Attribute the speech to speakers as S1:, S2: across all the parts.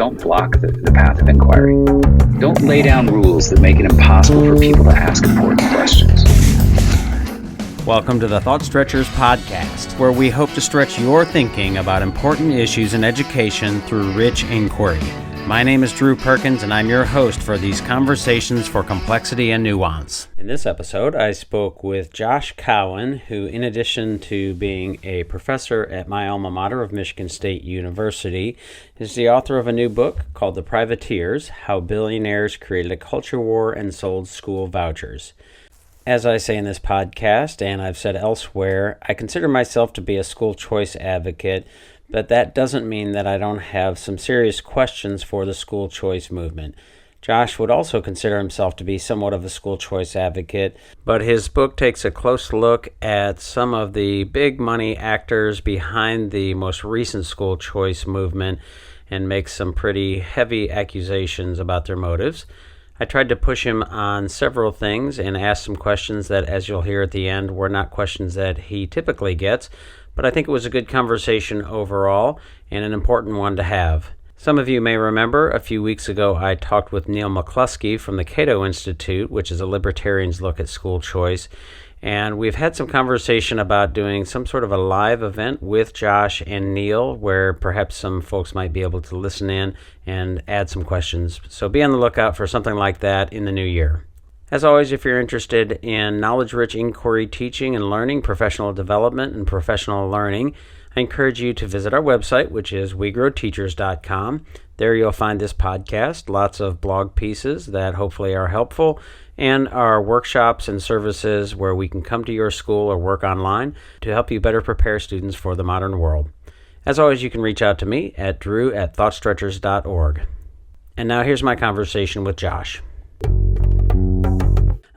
S1: don't block the path of inquiry. Don't lay down rules that make it impossible for people to ask important questions.
S2: Welcome to the Thought Stretchers podcast, where we hope to stretch your thinking about important issues in education through rich inquiry. My name is Drew Perkins, and I'm your host for these conversations for complexity and nuance. In this episode, I spoke with Josh Cowen, who, in addition to being a professor at my alma mater of Michigan State University, is the author of a new book called The Privateers: How Billionaires Created a Culture War and Sold School Vouchers. As I say in this podcast, and I've said elsewhere, I consider myself to be a school choice advocate, but that doesn't mean that I don't have some serious questions for the school choice movement. Josh would also consider himself to be somewhat of a school choice advocate, but his book takes a close look at some of the big money actors behind the most recent school choice movement and makes some pretty heavy accusations about their motives. I tried to push him on several things and ask some questions that, as you'll hear at the end, were not questions that he typically gets, but I think it was a good conversation overall and an important one to have. Some of you may remember a few weeks ago I talked with Neil McCluskey from the Cato Institute, which is a libertarian's look at school choice, and we've had some conversation about doing some sort of a live event with Josh and Neil where perhaps some folks might be able to listen in and add some questions. So be on the lookout for something like that in the new year. As always, if you're interested in knowledge-rich inquiry teaching and learning, professional development, and professional learning, I encourage you to visit our website, which is wegrowteachers.com. There you'll find this podcast, lots of blog pieces that hopefully are helpful, and our workshops and services where we can come to your school or work online to help you better prepare students for the modern world. As always, you can reach out to me at drew@thoughtstretchers.org. And now here's my conversation with Josh.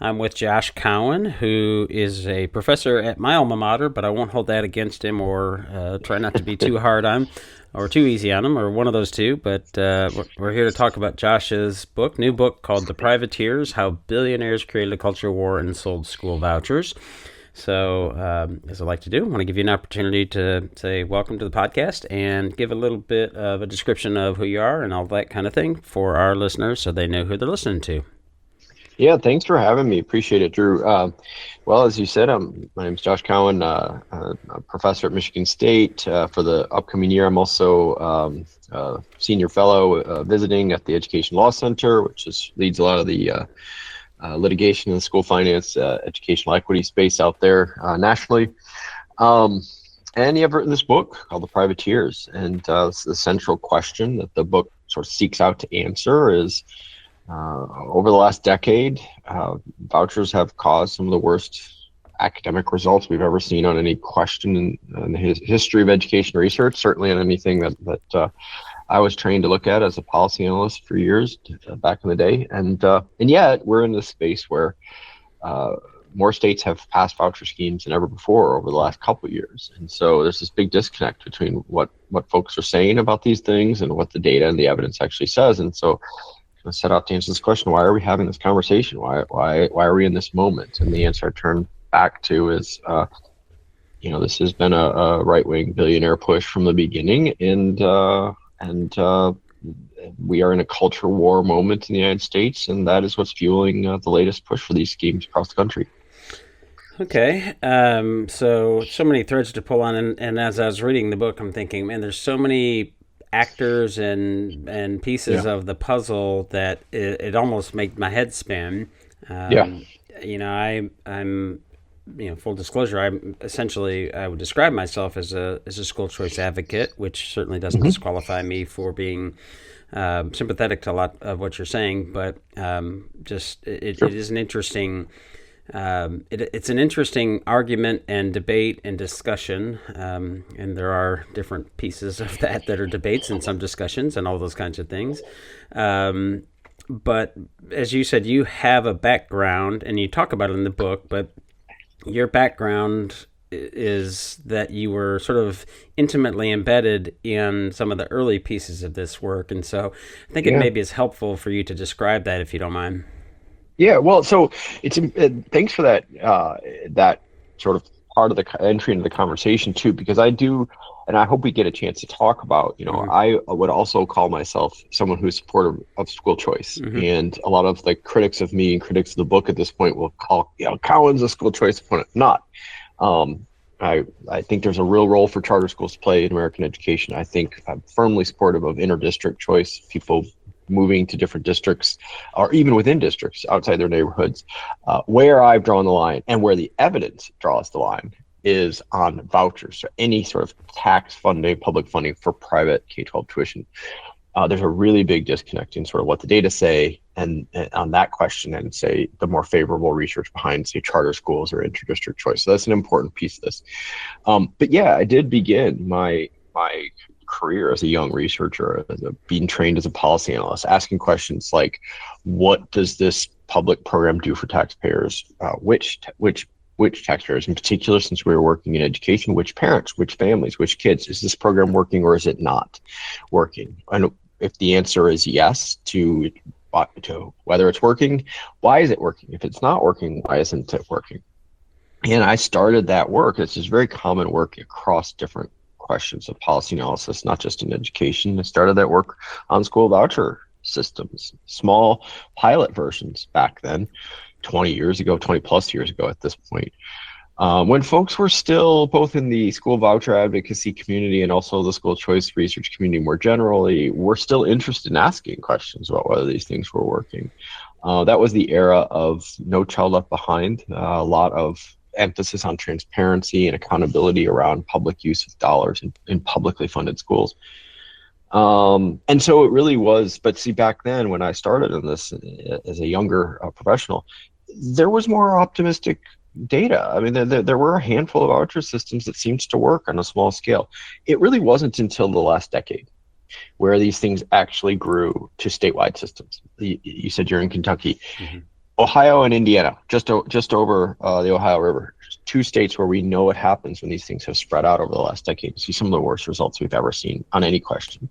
S2: I'm with Josh Cowen, who is a professor at my alma mater, but I won't hold that against him or try not to be too hard on him or too easy on him or one of those two. But we're here to talk about Josh's new book called The Privateers: How Billionaires Created a Culture War and Sold School Vouchers. So, as I like to do, I want to give you an opportunity to say welcome to the podcast and give a little bit of a description of who you are and all that kind of thing for our listeners so they know who they're listening to.
S3: Yeah, thanks for having me. Appreciate it, Drew. Well, as you said, my name is Josh Cowen, a professor at Michigan State. For the upcoming year, I'm also a senior fellow visiting at the Education Law Center, which leads a lot of the litigation and school finance, educational equity space out there nationally. And I've written this book called The Privateers. And the central question that the book sort of seeks out to answer is, over the last decade, vouchers have caused some of the worst academic results we've ever seen on any question in the history of education research, certainly on anything that I was trained to look at as a policy analyst for years back in the day. And yet we're in this space where more states have passed voucher schemes than ever before over the last couple of years. And so there's this big disconnect between what folks are saying about these things and what the data and the evidence actually says. And so I set out to answer this question: why are we having this conversation? Why are we in this moment? And the answer I turn back to is, this has been a right-wing billionaire push from the beginning, and we are in a culture war moment in the United States, and that is what's fueling the latest push for these schemes across the country.
S2: Okay, so many threads to pull on, and as I was reading the book, I'm thinking, man, there's so many actors and pieces of the puzzle that it almost made my head spin. I'm full disclosure, I would describe myself as a school choice advocate, which certainly doesn't disqualify me for being sympathetic to a lot of what you're saying, but it is an interesting it's an interesting argument and debate and discussion, and there are different pieces of that are debates and some discussions and all those kinds of things. But as you said, you have a background, and you talk about it in the book, but your background is that you were sort of intimately embedded in some of the early pieces of this work. And so I think it maybe is helpful for you to describe that, if you don't mind.
S3: Yeah, well, so it's thanks for that that sort of part of the entry into the conversation too, because I do and I hope we get a chance to talk about, I would also call myself someone who's supportive of school choice. And a lot of the critics of me and critics of the book at this point will call, Cowen's a school choice opponent. Not. I think there's a real role for charter schools to play in American education. I think I'm firmly supportive of inter-district choice, people moving to different districts or even within districts outside their neighborhoods. Where I've drawn the line and where the evidence draws the line is on vouchers, so any sort of tax funding, public funding for private K-12 tuition. There's a really big disconnect in sort of what the data say and on that question, and say the more favorable research behind, say, charter schools or inter-district choice. So that's an important piece of this. But yeah, I did begin my career as a young researcher, being trained as a policy analyst, asking questions like, what does this public program do for taxpayers? Which taxpayers in particular, since we were working in education, which parents, which families, which kids? Is this program working or is it not working? And if the answer is yes to whether it's working, why is it working? If it's not working, why isn't it working? And I started that work. This is very common work across different questions of policy analysis, not just in education. I started that work on school voucher systems, small pilot versions back then, 20 plus years ago at this point, when folks were still both in the school voucher advocacy community and also the school choice research community more generally, were still interested in asking questions about whether these things were working. That was the era of No Child Left Behind, a lot of emphasis on transparency and accountability around public use of dollars in publicly funded schools. And so it really was, but see, back then when I started in this as a younger professional, there was more optimistic data. I mean, there were a handful of voucher systems that seemed to work on a small scale. It really wasn't until the last decade where these things actually grew to statewide systems. You said you're in Kentucky. Ohio and Indiana, just over the Ohio River, two states where we know what happens when these things have spread out over the last decade. You see some of the worst results we've ever seen on any question.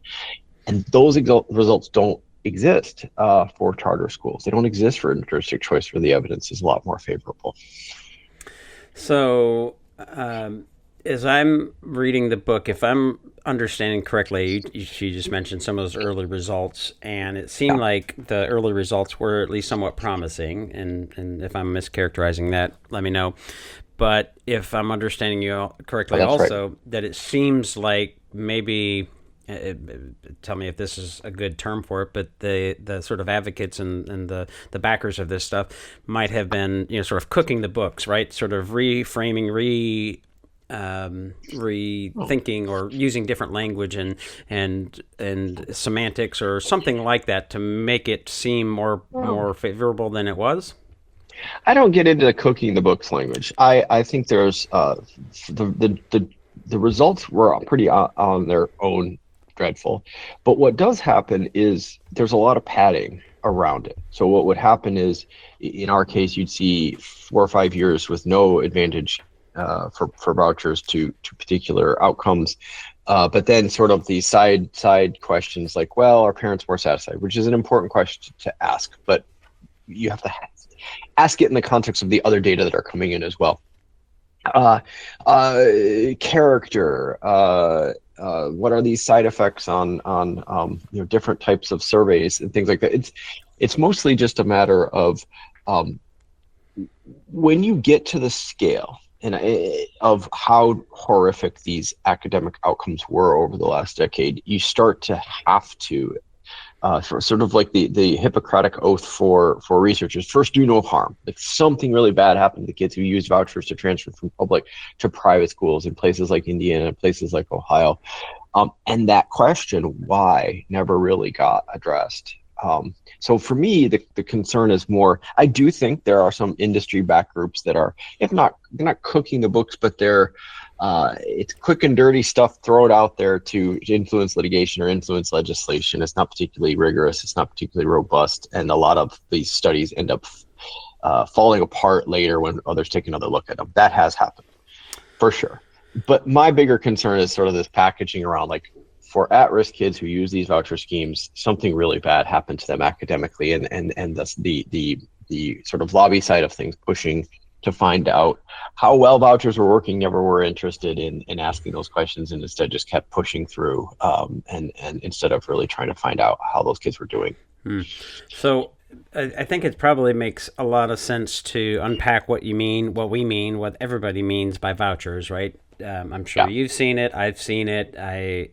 S3: And those results don't exist for charter schools. They don't exist for inter-district choice, where the evidence is a lot more favorable.
S2: So as I'm reading the book, if I'm understanding correctly, she just mentioned some of those early results, and it seemed like the early results were at least somewhat promising. And if I'm mischaracterizing that, let me know. But if I'm understanding you correctly, also, right, that it seems like maybe, tell me if this is a good term for it, but the sort of advocates and the backers of this stuff might have been, sort of cooking the books, right? Sort of reframing, rethinking, or using different language and semantics or something like that to make it seem more favorable than it was.
S3: I don't get into cooking the books language. I think there's the results were pretty on their own dreadful, but what does happen is there's a lot of padding around it. So what would happen is, in our case, you'd see 4 or 5 years with no advantage for vouchers to particular outcomes, but then sort of the side questions like, well, are parents more satisfied, which is an important question to ask, but you have to ask it in the context of the other data that are coming in as well. Character, what are these side effects on different types of surveys and things like that. It's mostly just a matter of when you get to the scale of how horrific these academic outcomes were over the last decade, you start to have to sort of like the Hippocratic oath for researchers: first, do no harm. Like, something really bad happened to kids who used vouchers to transfer from public to private schools in places like Indiana, places like Ohio, and that question why never really got addressed. So for me, the concern is more, I do think there are some industry back groups that are, they're not cooking the books, but they're it's quick and dirty stuff thrown out there to influence litigation or influence legislation. It's not particularly rigorous. It's not particularly robust. And a lot of these studies end up falling apart later when others take another look at them. That has happened for sure. But my bigger concern is sort of this packaging around, like, for at-risk kids who use these voucher schemes, something really bad happened to them academically, and thus the sort of lobby side of things pushing to find out how well vouchers were working, never were interested in asking those questions, and instead just kept pushing through, and instead of really trying to find out how those kids were doing.
S2: So I think it probably makes a lot of sense to unpack what we mean, what everybody means by vouchers, right? I'm sure you've seen it. I've seen it.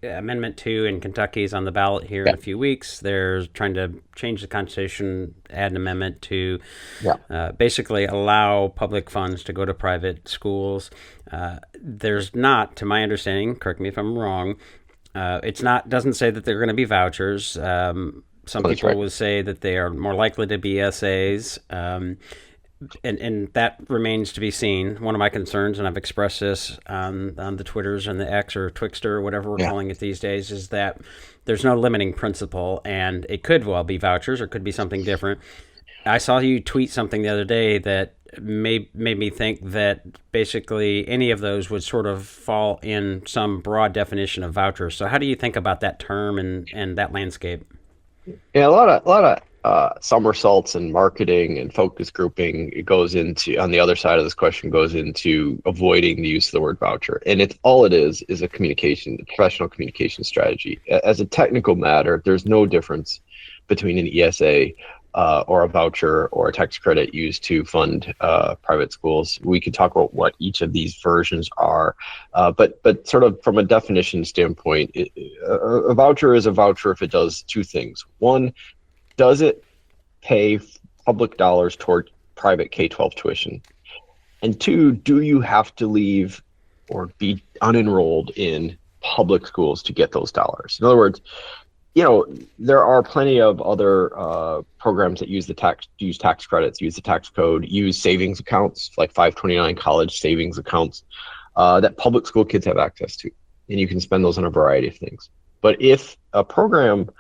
S2: Amendment 2 in Kentucky is on the ballot here in a few weeks. They're trying to change the Constitution, add an amendment to basically allow public funds to go to private schools. There's not, to my understanding, correct me if I'm wrong, doesn't say that they're going to be vouchers. Some people would say that they are more likely to be essays. And that remains to be seen. One of my concerns, and I've expressed this on the Twitters and the X or Twixter or whatever we're calling it these days, is that there's no limiting principle, and it could well be vouchers or could be something different. I saw you tweet something the other day that made me think that basically any of those would sort of fall in some broad definition of vouchers. So how do you think about that term and that landscape?
S3: Yeah, a lot of somersaults and marketing and focus grouping, it goes into, on the other side of this question, goes into avoiding the use of the word voucher. And all it is a professional communication strategy. As a technical matter, there's no difference between an ESA or a voucher or a tax credit used to fund private schools. We could talk about what each of these versions are, but sort of from a definition standpoint, a voucher is a voucher if it does two things. One, does it pay public dollars toward private K-12 tuition? And two, do you have to leave or be unenrolled in public schools to get those dollars? In other words, there are plenty of other programs that use tax credits, use the tax code, use savings accounts, like 529 college savings accounts that public school kids have access to. And you can spend those on a variety of things. But if a program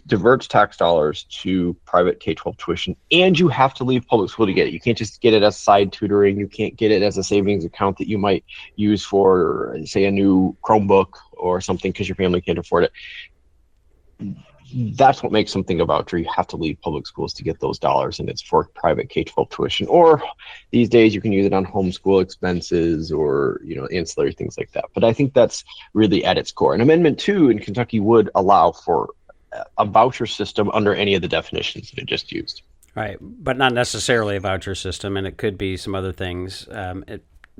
S3: diverts tax dollars to private K-12 tuition, and you have to leave public school to get it. You can't just get it as side tutoring. You can't get it as a savings account that you might use for, say, a new Chromebook or something because your family can't afford it. That's what makes something a voucher. You have to leave public schools to get those dollars, and it's for private K-12 tuition. Or these days you can use it on homeschool expenses or ancillary things like that. But I think that's really at its core. And Amendment 2 in Kentucky would allow for a voucher system under any of the definitions that it just used.
S2: Right, but not necessarily a voucher system, and it could be some other things.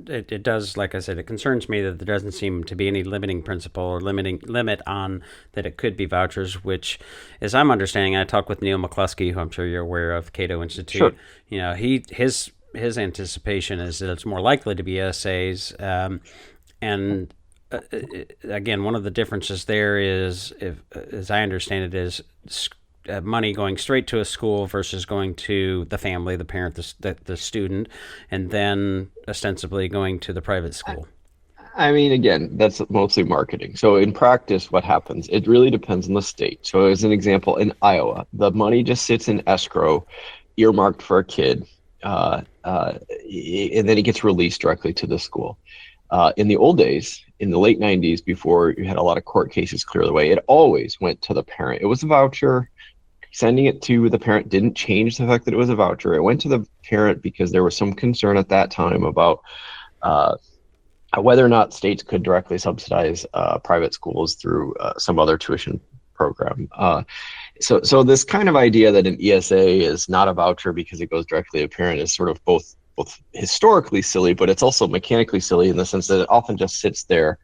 S2: It does, like I said, it concerns me that there doesn't seem to be any limiting principle or limit on that it could be vouchers, which, as I'm understanding, I talked with Neil McCluskey, who I'm sure you're aware of, Cato Institute. Sure. His anticipation is that it's more likely to be essays, and again, one of the differences there is, as I understand it, is money going straight to a school versus going to the family, the parent, the student, and then ostensibly going to the private school.
S3: I mean, again, that's mostly marketing. So in practice, what happens? It really depends on the state. So as an example, in Iowa, the money just sits in escrow, earmarked for a kid, and then it gets released directly to the school. In the old days, in the late 90s, before you had a lot of court cases clear the way, it always went to the parent. It was a voucher. Sending it to the parent didn't change the fact that it was a voucher. It went to the parent because there was some concern at that time about whether or not states could directly subsidize private schools through some other tuition program. So this kind of idea that an ESA is not a voucher because it goes directly to the parent is sort of both historically silly, but it's also mechanically silly in the sense that it often just sits there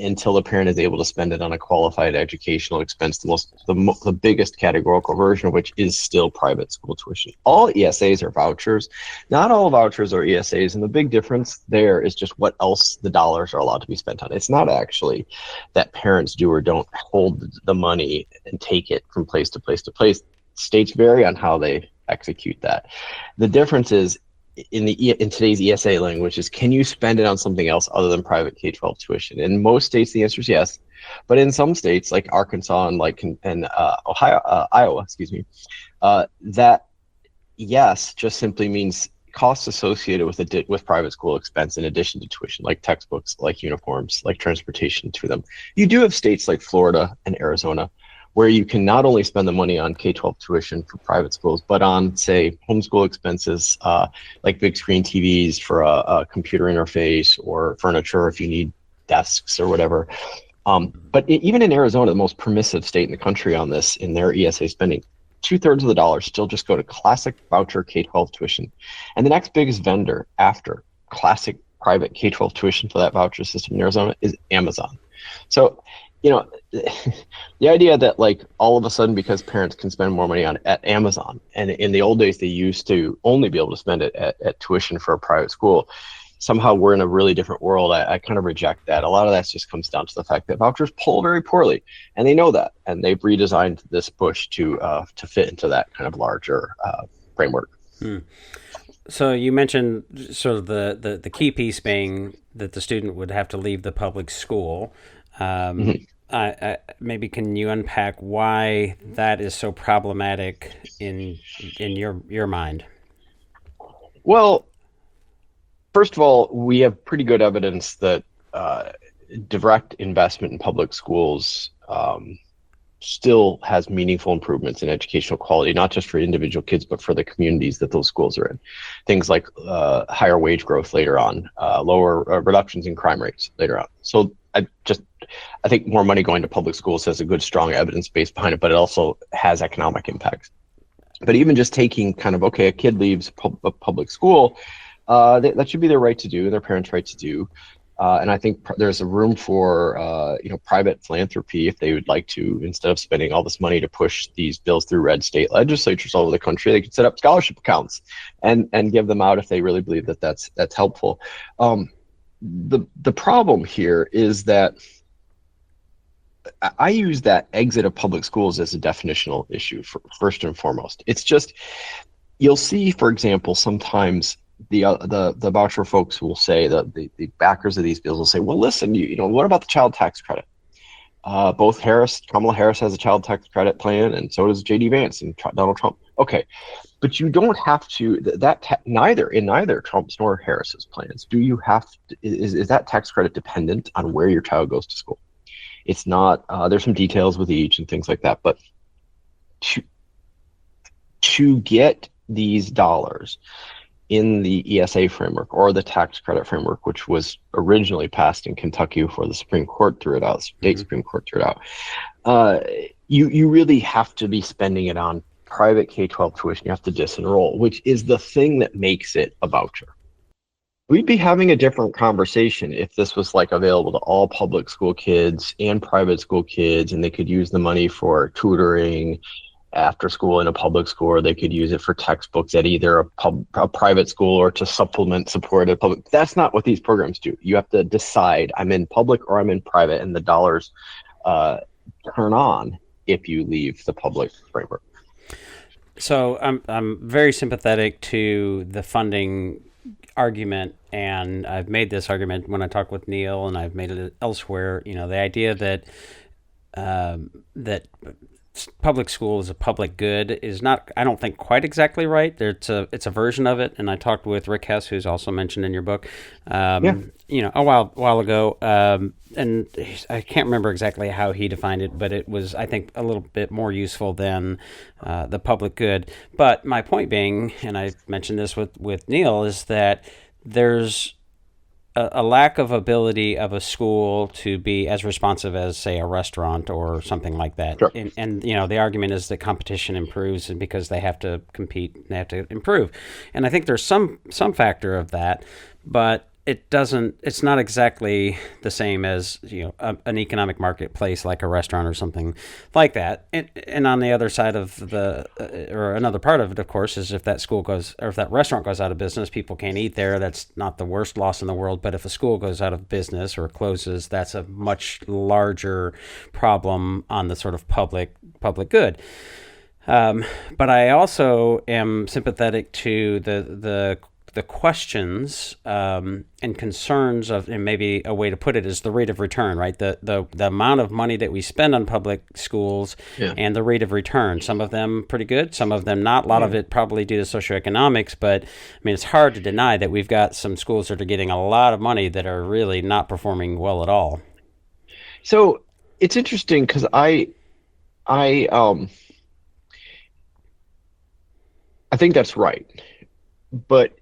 S3: until the parent is able to spend it on a qualified educational expense, the biggest categorical version of which is still private school tuition. All ESAs are vouchers. Not all vouchers are ESAs, and the big difference there is just what else the dollars are allowed to be spent on. It's not actually that parents do or don't hold the money and take it from place to place to place. States vary on how they execute that. The difference is, in today's ESA language, is can you spend it on something else other than private K-12 tuition? In most states, the answer is yes. But in some states, like Arkansas and Iowa, that yes just simply means costs associated with private school expense in addition to tuition, like textbooks, like uniforms, like transportation to them. You do have states like Florida and Arizona where you can not only spend the money on K-12 tuition for private schools, but on, say, homeschool expenses, like big screen TVs for a computer interface or furniture if you need desks or whatever. But even in Arizona, the most permissive state in the country on this, in their ESA spending, 2/3 of the dollars still just go to classic voucher K-12 tuition. And the next biggest vendor after classic private K-12 tuition for that voucher system in Arizona is Amazon. So, the idea that like all of a sudden, because parents can spend more money at Amazon, and in the old days they used to only be able to spend it at tuition for a private school, somehow we're in a really different world. I kind of reject that. A lot of that just comes down to the fact that vouchers pull very poorly, and they know that, and they've redesigned this push to fit into that kind of larger framework.
S2: So you mentioned sort of the key piece being that the student would have to leave the public school. Maybe can you unpack why that is so problematic in your mind?
S3: Well, first of all, we have pretty good evidence that direct investment in public schools still has meaningful improvements in educational quality, not just for individual kids, but for the communities that those schools are in. Things like higher wage growth later on, lower reductions in crime rates later on. So I think more money going to public schools has a good, strong evidence base behind it, but it also has economic impacts. But even just taking kind of, okay, a kid leaves a public school, that should be their right to do, their parents' right to do. And I think there's a room for private philanthropy if they would like to. Instead of spending all this money to push these bills through red state legislatures all over the country, they could set up scholarship accounts and give them out if they really believe that that's helpful. The problem here is that I use that exit of public schools as a definitional issue first and foremost. It's just, you'll see, for example, sometimes the voucher folks will say, that the backers of these bills will say, well, listen, what about the child tax credit? Both Kamala Harris has a child tax credit plan, and so does J.D. Vance and Donald Trump. Okay, but you don't have to, neither Trump's nor Harris's plans do you have to, is that tax credit dependent on where your child goes to school? It's not. There's some details with each and things like that, but to get these dollars in the ESA framework or the tax credit framework, which was originally passed in Kentucky before the Supreme Court threw it out, state Supreme Court threw it out, you really have to be spending it on private K-12 tuition. You have to disenroll, which is the thing that makes it a voucher. We'd be having a different conversation if this was like available to all public school kids and private school kids, and they could use the money for tutoring after school in a public school, or they could use it for textbooks at either a private school or to supplement support at public. That's not what these programs do. You have to decide, I'm in public or I'm in private, and the dollars turn on if you leave the public framework.
S2: So I'm very sympathetic to the funding argument, and I've made this argument when I talk with Neil, and I've made it elsewhere. The idea that that public school is a public good is not, I don't think, quite exactly right. It's a version of it, and I talked with Rick Hess, who's also mentioned in your book, a while ago, and I can't remember exactly how he defined it, but it was, I think, a little bit more useful than the public good. But my point being, and I mentioned this with Neil, is that there's a lack of ability of a school to be as responsive as, say, a restaurant or something like that. Sure. And the argument is that competition improves, and because they have to compete, they have to improve. And I think there's some factor of that, but it's not exactly the same as an economic marketplace like a restaurant or something like that. And on the other side of or another part of it, of course, is if that school goes, or if that restaurant goes out of business, people can't eat there. That's not the worst loss in the world. But if a school goes out of business or closes, that's a much larger problem on the sort of public good. But I also am sympathetic to the questions and concerns of, and maybe a way to put it is the rate of return, right? The amount of money that we spend on public schools and the rate of return. Some of them pretty good, some of them not. A lot of it probably due to socioeconomics, but I mean, it's hard to deny that we've got some schools that are getting a lot of money that are really not performing well at all.
S3: So it's interesting because I I think that's right, but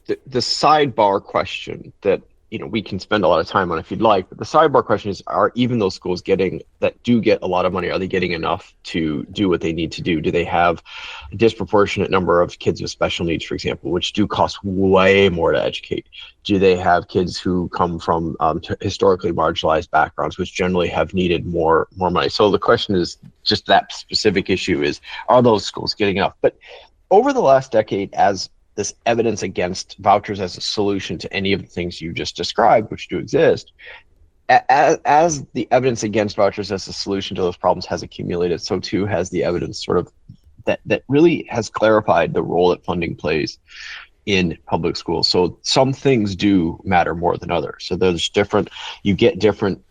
S3: the sidebar question that we can spend a lot of time on if you'd like, but the sidebar question is: are even those schools getting that do get a lot of money? Are they getting enough to do what they need to do? Do they have a disproportionate number of kids with special needs, for example, which do cost way more to educate? Do they have kids who come from historically marginalized backgrounds, which generally have needed more money? So the question is just that specific issue: is are those schools getting enough? But over the last decade, as this evidence against vouchers as a solution to any of the things you just described, which do exist, as the evidence against vouchers as a solution to those problems has accumulated, so too has the evidence sort of that really has clarified the role that funding plays in public schools. So some things do matter more than others. So you get different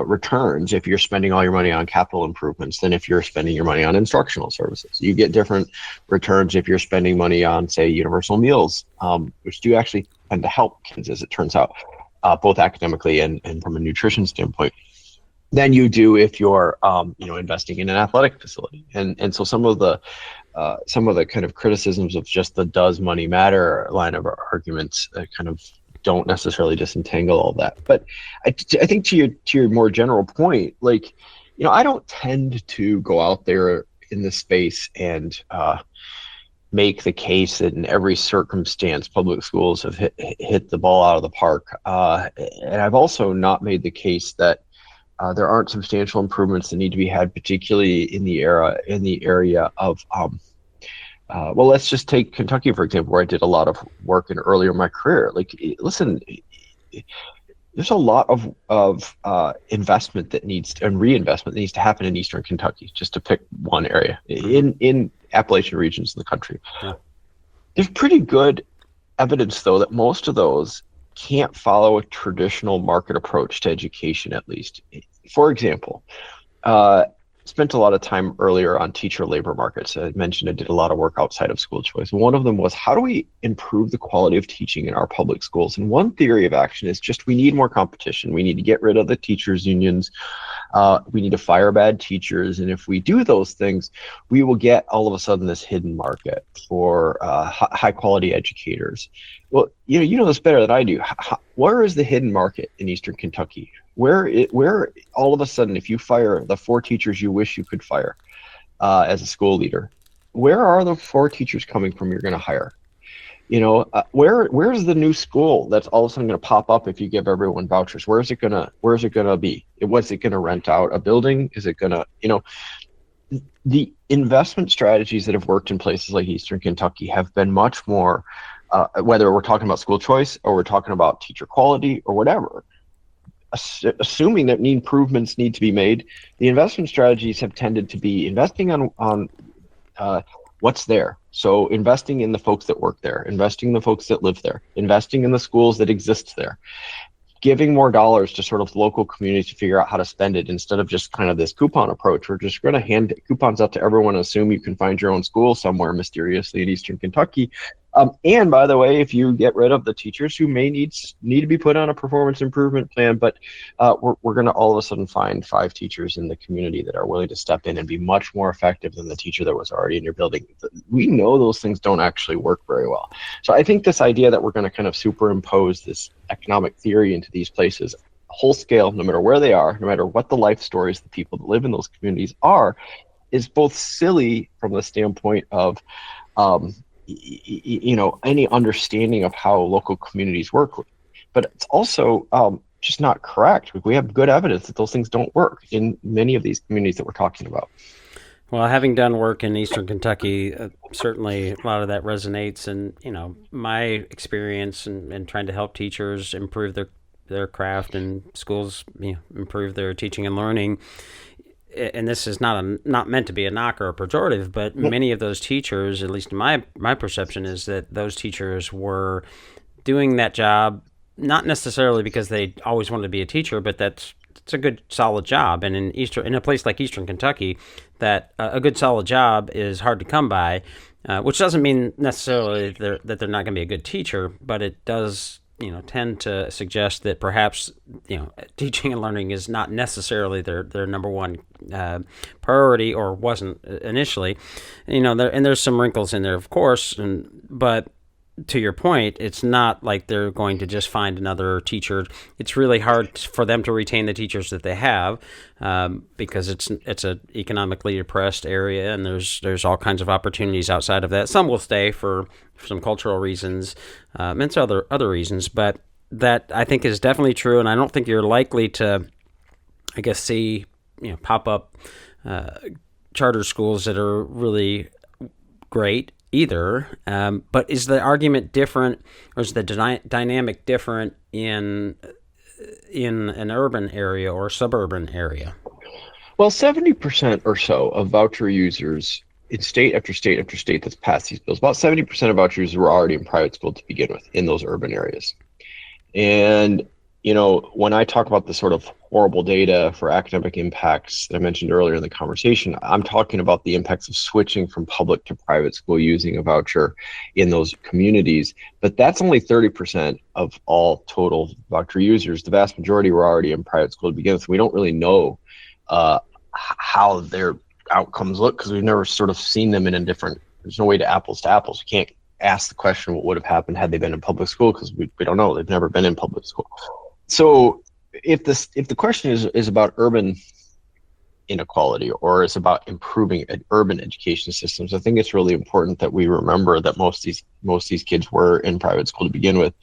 S3: returns if you're spending all your money on capital improvements than if you're spending your money on instructional services. You get different returns if you're spending money on, say, universal meals, which do actually tend to help kids, as it turns out, both academically and from a nutrition standpoint, than you do if you're investing in an athletic facility. And so some of the kind of criticisms of just the "does money matter" line of arguments kind of don't necessarily disentangle all that. But I think to your more general point, like, I don't tend to go out there in this space and make the case that in every circumstance public schools have hit the ball out of the park. And I've also not made the case that there aren't substantial improvements that need to be had, particularly in the area of well, let's just take Kentucky, for example, where I did a lot of work in earlier in my career. Like, listen, there's a lot of investment and reinvestment that needs to happen in Eastern Kentucky, just to pick one area in Appalachian regions of the country.
S2: Yeah.
S3: There's pretty good evidence, though, that most of those can't follow a traditional market approach to education, at least. For example, spent a lot of time earlier on teacher labor markets. I mentioned I did a lot of work outside of school choice. One of them was, how do we improve the quality of teaching in our public schools? And one theory of action is just we need more competition. We need to get rid of the teachers' unions. We need to fire bad teachers. And if we do those things, we will get all of a sudden this hidden market for high quality educators. Well, you know this better than I do. Where is the hidden market in Eastern Kentucky? Where all of a sudden, if you fire the 4 teachers you wish you could fire as a school leader, where are the 4 teachers coming from you're going to hire? Where's the new school that's all of a sudden going to pop up if you give everyone vouchers? Where's it gonna be? What's it going to rent out a building? Is it going to, the investment strategies that have worked in places like Eastern Kentucky have been much more, whether we're talking about school choice or we're talking about teacher quality or whatever, assuming that improvements need to be made, the investment strategies have tended to be investing on what's there. So investing in the folks that work there, investing in the folks that live there, investing in the schools that exist there, giving more dollars to sort of local communities to figure out how to spend it, instead of just kind of this coupon approach. We're just going to hand coupons out to everyone and assume you can find your own school somewhere mysteriously in Eastern Kentucky. And by the way, if you get rid of the teachers who may need to be put on a performance improvement plan, but we're going to all of a sudden find 5 teachers in the community that are willing to step in and be much more effective than the teacher that was already in your building. We know those things don't actually work very well. So I think this idea that we're going to kind of superimpose this economic theory into these places whole scale, no matter where they are, no matter what the life stories of the people that live in those communities are, is both silly from the standpoint of any understanding of how local communities work, but it's also just not correct. We have good evidence that those things don't work in many of these communities that we're talking about.
S2: Well, having done work in Eastern Kentucky, certainly a lot of that resonates. And, my experience in trying to help teachers improve their craft and schools improve their teaching and learning. And this is not meant to be a knock or a pejorative, but many of those teachers, at least in my perception, is that those teachers were doing that job not necessarily because they always wanted to be a teacher, but it's a good solid job. And in a place like Eastern Kentucky, that a good solid job is hard to come by, which doesn't mean necessarily that they're not going to be a good teacher, but it does tend to suggest that perhaps teaching and learning is not necessarily their number one priority, or wasn't initially. And there's some wrinkles in there, of course, but to your point, it's not like they're going to just find another teacher. It's really hard for them to retain the teachers that they have, because it's an economically depressed area, and there's all kinds of opportunities outside of that. Some will stay for some cultural reasons, and some other reasons, but that, I think, is definitely true. And I don't think you're likely to, I guess, see pop up charter schools that are really great either. But is the argument different, or is the dynamic different in an urban area or suburban area?
S3: Well, 70% or so of voucher users in state after state after state that's passed these bills, about 70% of voucher users were already in private school to begin with in those urban areas. And when I talk about the sort of horrible data for academic impacts that I mentioned earlier in the conversation, I'm talking about the impacts of switching from public to private school using a voucher in those communities. But that's only 30% of all total voucher users. The vast majority were already in private school to begin with. We don't really know how their outcomes look, because we've never sort of seen them there's no way to apples. You can't ask the question what would have happened had they been in public school, because we don't know. They've never been in public school. So if the question is about urban inequality, or it's about improving urban education systems, I think it's really important that we remember that most of these kids were in private school to begin with.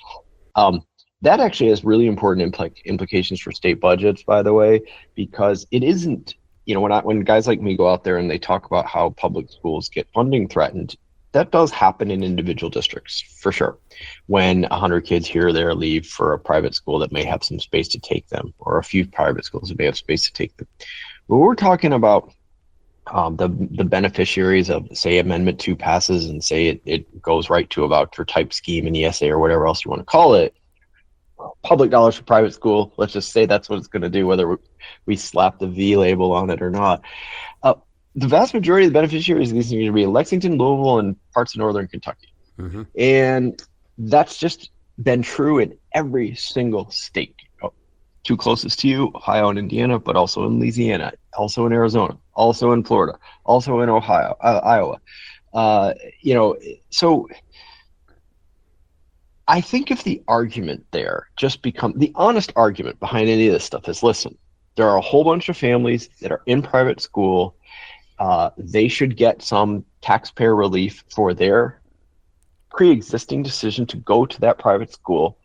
S3: That actually has really important implications for state budgets, by the way, because it isn't, when guys like me go out there and they talk about how public schools get funding threatened, that does happen in individual districts, for sure. When 100 kids here or there leave for a private school that may have some space to take them, or a few private schools that may have space to take them. But we're talking about the beneficiaries of, say, Amendment 2 passes, and say it goes right to a voucher type scheme, an ESA, or whatever else you want to call it. Public dollars for private school, let's just say that's what it's going to do, whether we slap the V label on it or not. The vast majority of the beneficiaries of these are going to be in Lexington, Louisville, and parts of northern Kentucky. Mm-hmm. And that's just been true in every single state. Two closest to you, Ohio and Indiana, but also in Louisiana, also in Arizona, also in Florida, also in Ohio, Iowa. So I think if the argument there just the honest argument behind any of this stuff is, listen, there are a whole bunch of families that are in private school. They should get some taxpayer relief for their pre-existing decision to go to that private school.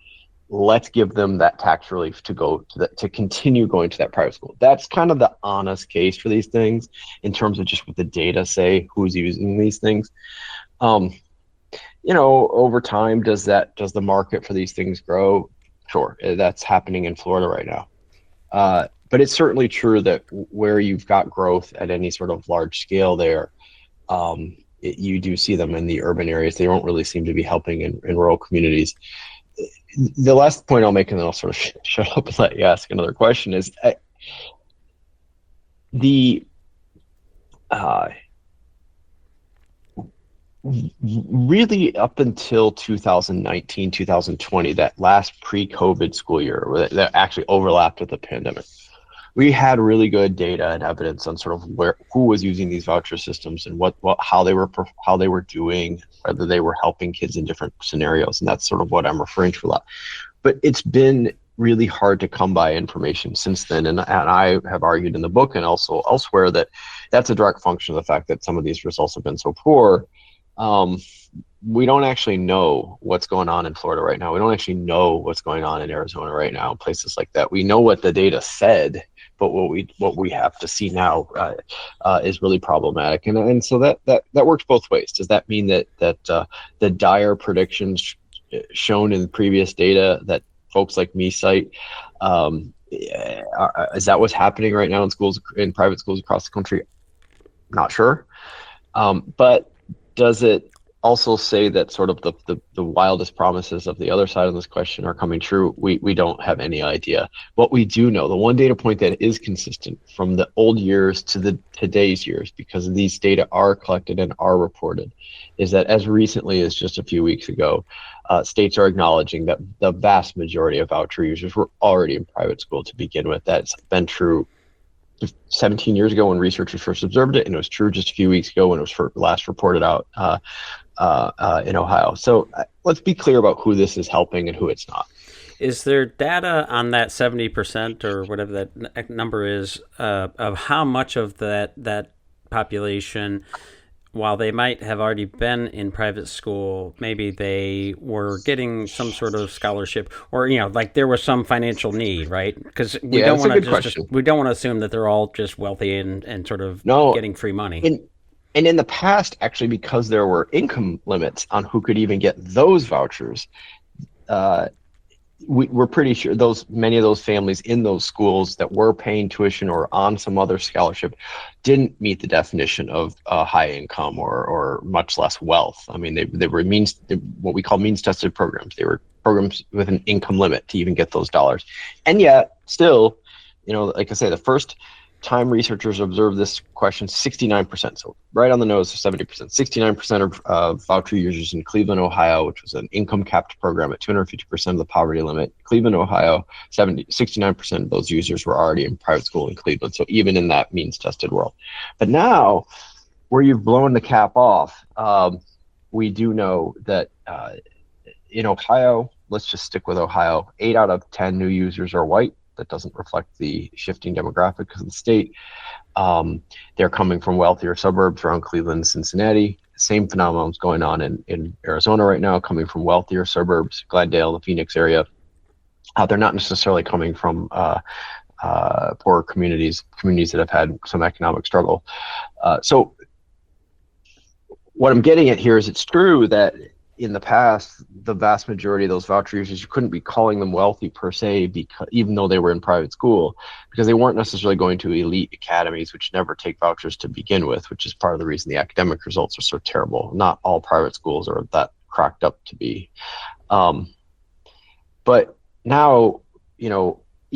S3: Let's give them that tax relief to continue going to that private school. That's kind of the honest case for these things, in terms of just what the data say, who's using these things. Over time, does the market for these things grow? Sure, that's happening in Florida right now. But it's certainly true that where you've got growth at any sort of large scale there, you do see them in the urban areas. They don't really seem to be helping in rural communities. The last point I'll make, and then I'll sort of shut up and let you ask another question, is really up until 2019, 2020, that last pre-COVID school year that actually overlapped with the pandemic, we had really good data and evidence on sort of who was using these voucher systems, and how they were doing, whether they were helping kids in different scenarios. And that's sort of what I'm referring to a lot. But it's been really hard to come by information since then. And I have argued in the book and also elsewhere that that's a direct function of the fact that some of these results have been so poor. We don't actually know what's going on in Florida right now. We don't actually know what's going on in Arizona right now, places like that. We know what the data said, but what we have to see now is really problematic. And so that works both ways. That that mean that the dire predictions shown in previous data that folks like me cite, is that what's happening right now in private schools across the country? Not sure. But does it also say that sort of the wildest promises of the other side of this question are coming true. We don't have any idea. What we do know, the one data point that is consistent from the old years to the today's years, because these data are collected and are reported, is that as recently as just a few weeks ago, states are acknowledging that the vast majority of voucher users were already in private school to begin with. That's been true 17 years ago when researchers first observed it, and it was true just a few weeks ago when it was last reported out in Ohio. So let's be clear about who this is helping and who it's not.
S2: Is there data on that 70% or whatever that number is of how much of that population, while they might have already been in private school, maybe they were getting some sort of scholarship, or like there was some financial need, right? Because we don't want to assume that they're all just wealthy and sort of getting free money.
S3: And in the past, actually, because there were income limits on who could even get those vouchers, we're pretty sure many of those families in those schools that were paying tuition or on some other scholarship didn't meet the definition of high income or much less wealth. I mean, they were what we call means tested programs. They were programs with an income limit to even get those dollars. And yet still, like I say, the first time researchers observed this question, 69%, so right on the nose of 70%, 69% of voucher users in Cleveland, Ohio, which was an income capped program at 250% of the poverty limit. Cleveland, Ohio, 69% of those users were already in private school in Cleveland, so even in that means tested world. But now, where you've blown the cap off, we do know that in Ohio, let's just stick with Ohio, 8 out of 10 new users are white. That doesn't reflect the shifting demographics of the state. They're coming from wealthier suburbs around Cleveland and Cincinnati. Same phenomenon is going on in Arizona right now, coming from wealthier suburbs, Glendale, the Phoenix area. They're not necessarily coming from poor communities that have had some economic struggle. So what I'm getting at here is it's true that in the past, the vast majority of those voucher users, you couldn't be calling them wealthy per se, because even though they were in private school, because they weren't necessarily going to elite academies, which never take vouchers to begin with, which is part of the reason the academic results are so terrible. Not all private schools are that cracked up to be. But now,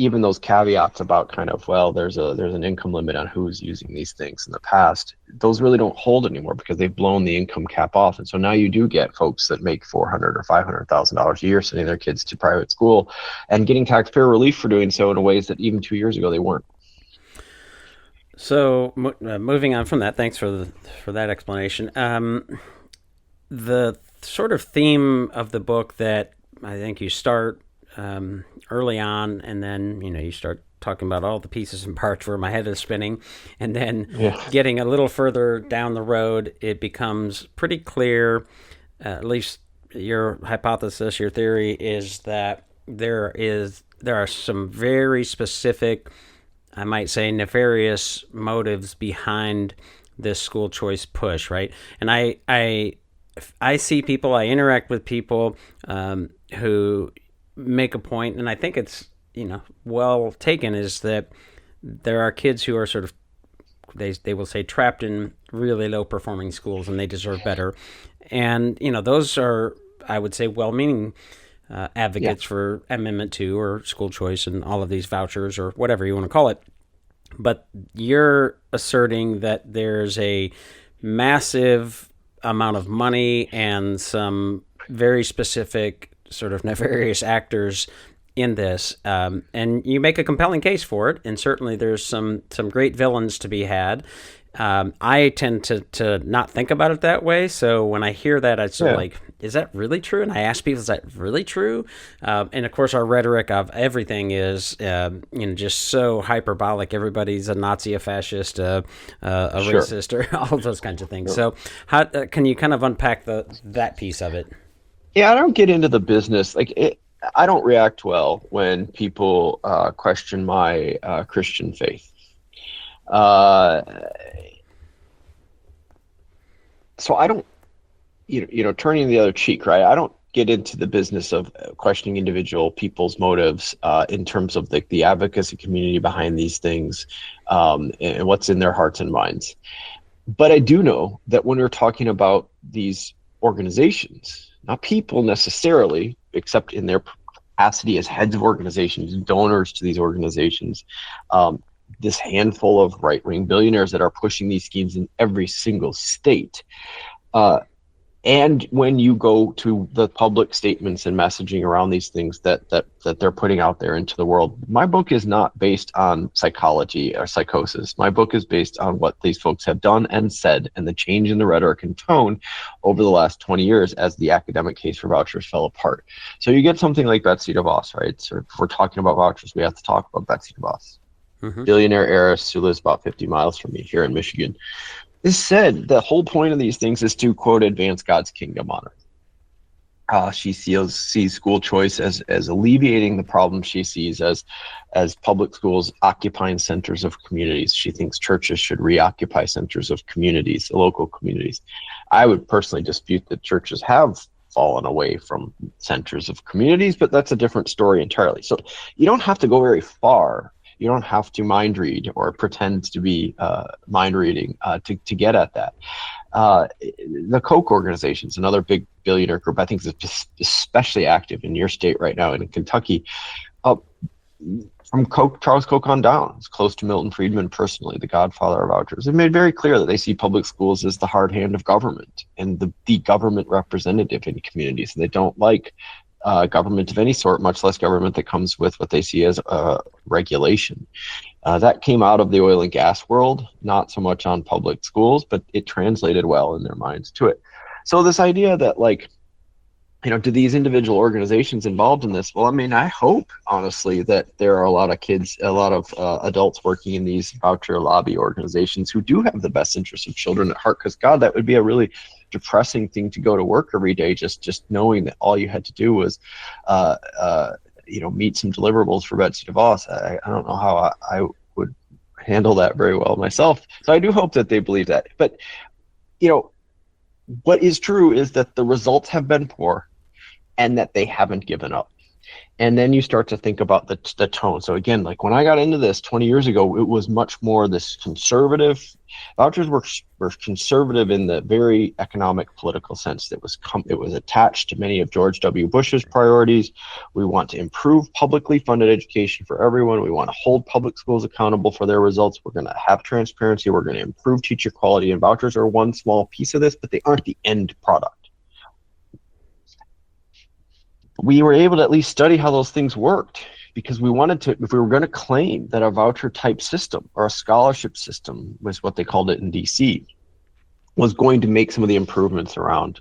S3: even those caveats about kind of, well, there's an income limit on who's using these things in the past, those really don't hold anymore because they've blown the income cap off. And so now you do get folks that make $400,000 or $500,000 a year sending their kids to private school and getting taxpayer relief for doing so in ways that even 2 years ago they weren't.
S2: So moving on from that, thanks for that explanation. The sort of theme of the book that I think you start early on, and then you start talking about all the pieces and parts where my head is spinning, and then getting a little further down the road, it becomes pretty clear, at least your hypothesis, your theory is that there are some very specific, I might say, nefarious motives behind this school choice push, right? And I see people, I interact with people who make a point, and I think it's well taken, is that there are kids who are sort of, they will say, trapped in really low performing schools and they deserve better. And those are, I would say, well-meaning advocates for Amendment 2 or school choice and all of these vouchers or whatever you want to call it. But you're asserting that there's a massive amount of money and some very specific sort of nefarious actors in this, and you make a compelling case for it, and certainly there's some great villains to be had. I tend to not think about it that way, so when I hear that, I sort of like, is that really true? And I ask people, is that really true? And of course, our rhetoric of everything is just so hyperbolic. Everybody's a Nazi, a fascist, a racist, or all of those kinds of things. So how can you kind of unpack that piece of it?
S3: Yeah, I don't get into the business. I don't react well when people question my Christian faith. So I don't, turning the other cheek, right? I don't get into the business of questioning individual people's motives in terms of the advocacy community behind these things and what's in their hearts and minds. But I do know that when we're talking about these organizations, not people necessarily, except in their capacity as heads of organizations, donors to these organizations, this handful of right-wing billionaires that are pushing these schemes in every single state. And when you go to the public statements and messaging around these things that they're putting out there into the world, my book is not based on psychology or psychosis. My book is based on what these folks have done and said, and the change in the rhetoric and tone over the last 20 years as the academic case for vouchers fell apart. So you get something like Betsy DeVos, right? So if we're talking about vouchers, we have to talk about Betsy DeVos, billionaire heiress who lives about 50 miles from me here in Michigan. This said, the whole point of these things is to, quote, advance God's kingdom on earth. She sees school choice as alleviating the problem she sees as public schools occupying centers of communities. She thinks churches should reoccupy centers of communities, local communities. I would personally dispute that churches have fallen away from centers of communities, but that's a different story entirely. So you don't have to go very far. You don't have to mind read or pretend to be mind reading to get at that. The Koch organization is another big billionaire group. I think is especially active in your state right now in Kentucky. From Charles Koch on down, it's close to Milton Friedman personally, the godfather of vouchers. They've made very clear that they see public schools as the hard hand of government and the government representative in communities. And they don't like government of any sort, much less government that comes with what they see as regulation. That came out of the oil and gas world, not so much on public schools, but it translated well in their minds to it. So this idea that, like, do these individual organizations involved in this? Well, I mean, I hope, honestly, that there are a lot of kids, a lot of adults working in these voucher lobby organizations who do have the best interests of children at heart, because, God, that would be a really depressing thing to go to work every day, just knowing that all you had to do was meet some deliverables for Betsy DeVos. I don't know how I would handle that very well myself. So I do hope that they believe that. But what is true is that the results have been poor and that they haven't given up. And then you start to think about the tone. So again, like when I got into this 20 years ago, it was much more this conservative. Vouchers were conservative in the very economic, political sense. It was attached to many of George W. Bush's priorities. We want to improve publicly funded education for everyone. We want to hold public schools accountable for their results. We're going to have transparency. We're going to improve teacher quality. And vouchers are one small piece of this, but they aren't the end product. We were able to at least study how those things worked, because we wanted to, if we were going to claim that a voucher type system or a scholarship system, was what they called it in DC, was going to make some of the improvements around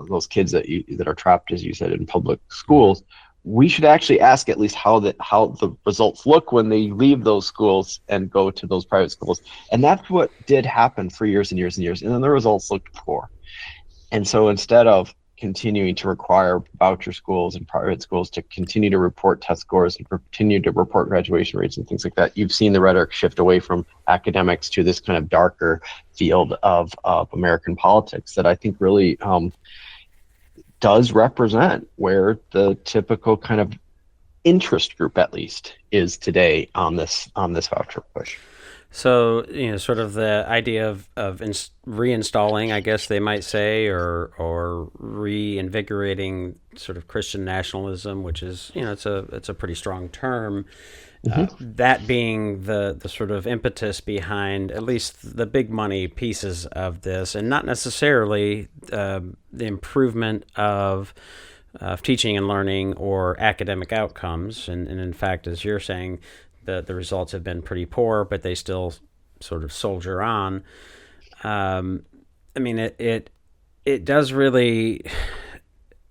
S3: those kids that are trapped, as you said, in public schools, we should actually ask at least how the results look when they leave those schools and go to those private schools. And that's what did happen for years and years and years. And then the results looked poor. And so instead of continuing to require voucher schools and private schools to continue to report test scores and continue to report graduation rates and things like that, you've seen the rhetoric shift away from academics to this kind of darker field of American politics that I think really does represent where the typical kind of interest group, at least, is today on this voucher push.
S2: So, sort of the idea of reinstalling, I guess they might say, or reinvigorating sort of Christian nationalism, which is, it's a pretty strong term. That being the sort of impetus behind at least the big money pieces of this, and not necessarily the improvement of teaching and learning or academic outcomes. And in fact, as you're saying, the results have been pretty poor, but they still sort of soldier on. I mean, it does really.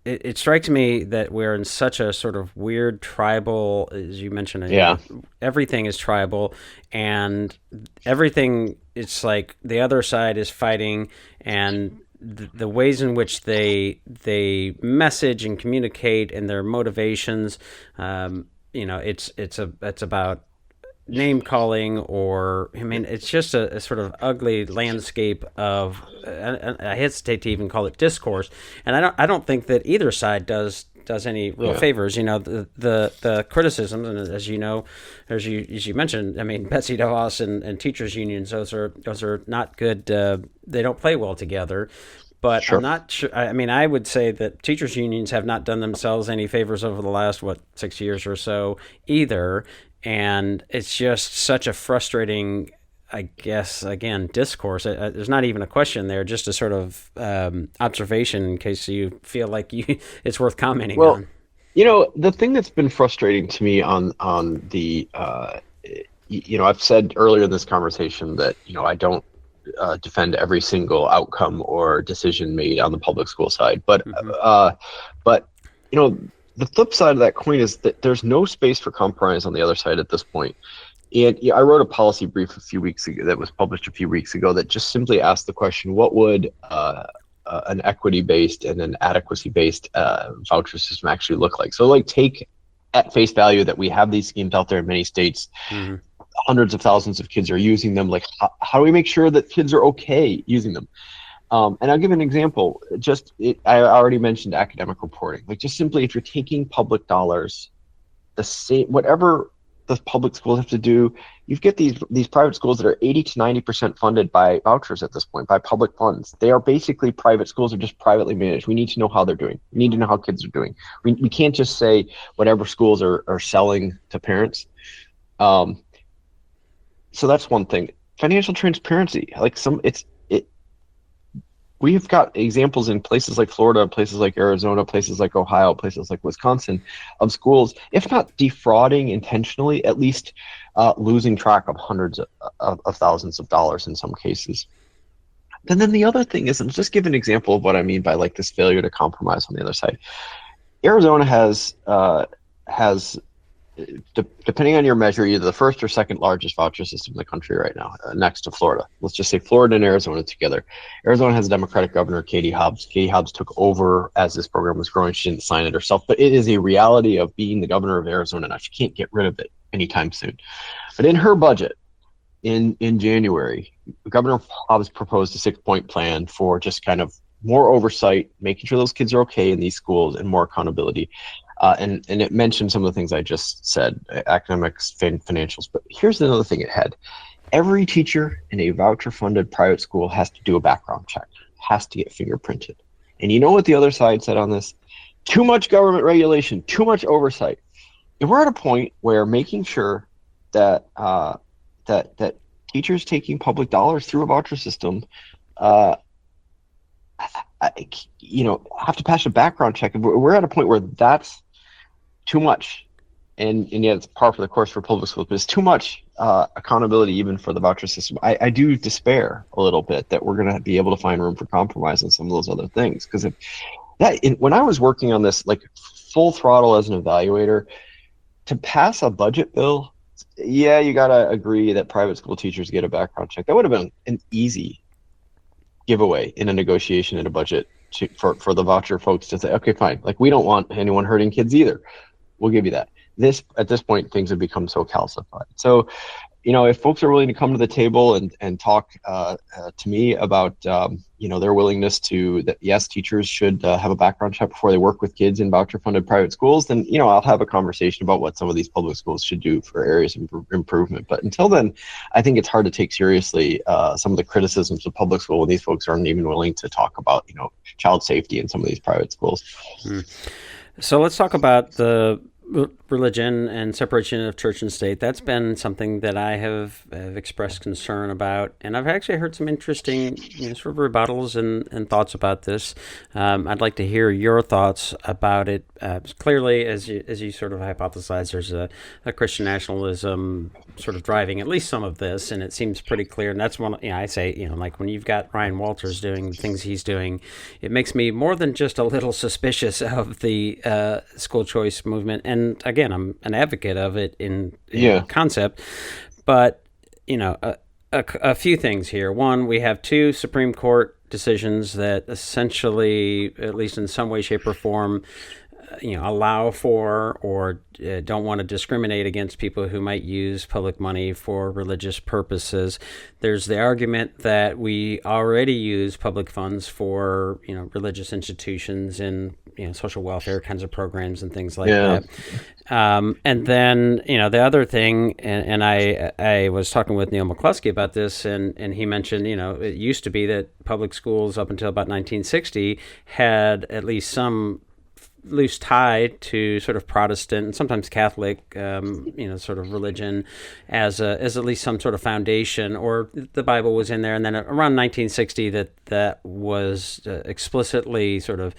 S2: It strikes me that we're in such a sort of weird tribal, as you mentioned.
S3: Yeah.
S2: Everything is tribal, and everything. It's like the other side is fighting, and the ways in which they message and communicate and their motivations. It's about name calling, or it's just a sort of ugly landscape of. I hesitate to even call it discourse, and I don't think that either side does any real favors. The criticisms, and as you mentioned, Betsy DeVos and teachers unions, those are not good. They don't play well together. But
S3: Sure.
S2: I'm not sure. I mean, I would say that teachers' unions have not done themselves any favors over the last, 6 years or so either. And it's just such a frustrating, I guess, again, discourse. There's not even a question there, just a sort of observation in case you feel like it's worth commenting
S3: Well,
S2: on.
S3: the thing that's been frustrating to me on the I've said earlier in this conversation that I don't defend every single outcome or decision made on the public school side, but but the flip side of that coin is that there's no space for compromise on the other side at this point. And I wrote a policy brief a few weeks ago that was published a few weeks ago that just simply asked the question: what would an equity-based and an adequacy-based voucher system actually look like? So, like, take at face value that we have these schemes out there in many states. Hundreds of thousands of kids are using them. Like, how do we make sure that kids are okay using them? And I'll give an example. I already mentioned academic reporting. Like, just simply, if you're taking public dollars, the same whatever the public schools have to do, you get these private schools that are 80 to 90% funded by vouchers at this point, by public funds. They are basically private schools, are just privately managed. We need to know how they're doing. We need to know how kids are doing. We can't just say whatever schools are selling to parents. So that's one thing. Financial transparency, we've got examples in places like Florida, places like Arizona, places like Ohio, places like Wisconsin, of schools, if not defrauding intentionally, at least losing track of hundreds of thousands of dollars in some cases. And then the other thing is, and just give an example of what I mean by like this failure to compromise on the other side. Arizona has depending on your measure, either the first or second largest voucher system in the country right now, next to Florida. Let's just say Florida and Arizona together. Arizona has a Democratic governor, Katie Hobbs. Katie Hobbs took over as this program was growing. She didn't sign it herself, but it is a reality of being the governor of Arizona now. She can't get rid of it anytime soon. But in her budget, in January, Governor Hobbs proposed a 6-point plan for just kind of more oversight, making sure those kids are okay in these schools, and more accountability. And it mentioned some of the things I just said, academics, financials. But here's another thing it had. Every teacher in a voucher-funded private school has to do a background check, has to get fingerprinted. And you know what the other side said on this? Too much government regulation, too much oversight. And we're at a point where making sure that that teachers taking public dollars through a voucher system have to pass a background check. We're at a point where that's too much, and yet it's par for the course for public schools, but it's too much accountability even for the voucher system. I do despair a little bit that we're going to be able to find room for compromise on some of those other things, because when I was working on this like full throttle as an evaluator, to pass a budget bill, you got to agree that private school teachers get a background check. That would have been an easy giveaway in a negotiation in a budget for the voucher folks to say, okay, fine, like, we don't want anyone hurting kids either. We'll give you that. At this point, things have become so calcified. So, if folks are willing to come to the table and talk to me about, their willingness that yes, teachers should have a background check before they work with kids in voucher-funded private schools, then, I'll have a conversation about what some of these public schools should do for areas of improvement. But until then, I think it's hard to take seriously some of the criticisms of public school when these folks aren't even willing to talk about, child safety in some of these private schools.
S2: So let's talk about the religion and separation of church and state. That's been something that I have expressed concern about, and I've actually heard some interesting sort of rebuttals and thoughts about this. I'd like to hear your thoughts about it. Clearly, as you sort of hypothesize, there's a Christian nationalism sort of driving at least some of this, and it seems pretty clear. And that's one I say, like, when you've got Ryan Walters doing the things he's doing, it makes me more than just a little suspicious of the school choice movement. And again, I'm an advocate of it in concept, but a few things here. One, we have 2 Supreme Court decisions that essentially, at least in some way, shape, or form, allow for or don't want to discriminate against people who might use public money for religious purposes. There's the argument that we already use public funds for religious institutions and social welfare kinds of programs and things like that. And then the other thing, and I was talking with Neil McCluskey about this, and he mentioned it used to be that public schools up until about 1960 had at least some loose tie to sort of Protestant and sometimes Catholic, sort of religion as at least some sort of foundation, or the Bible was in there. And then around 1960, that was explicitly sort of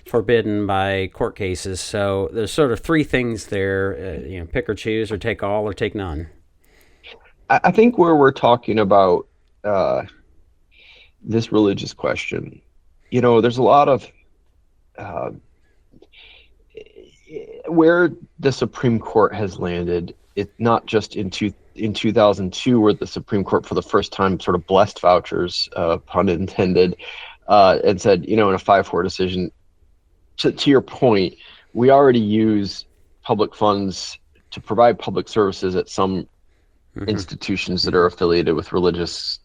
S2: forbidden by court cases. So there's sort of three things there: pick or choose, or take all, or take none.
S3: I think where we're talking about this religious question, there's a lot of where the Supreme Court has landed. It not just in 2002, where the Supreme Court for the first time sort of blessed vouchers, pun intended, and said, in a 5-4 decision, to your point, we already use public funds to provide public services at some institutions that are affiliated with religious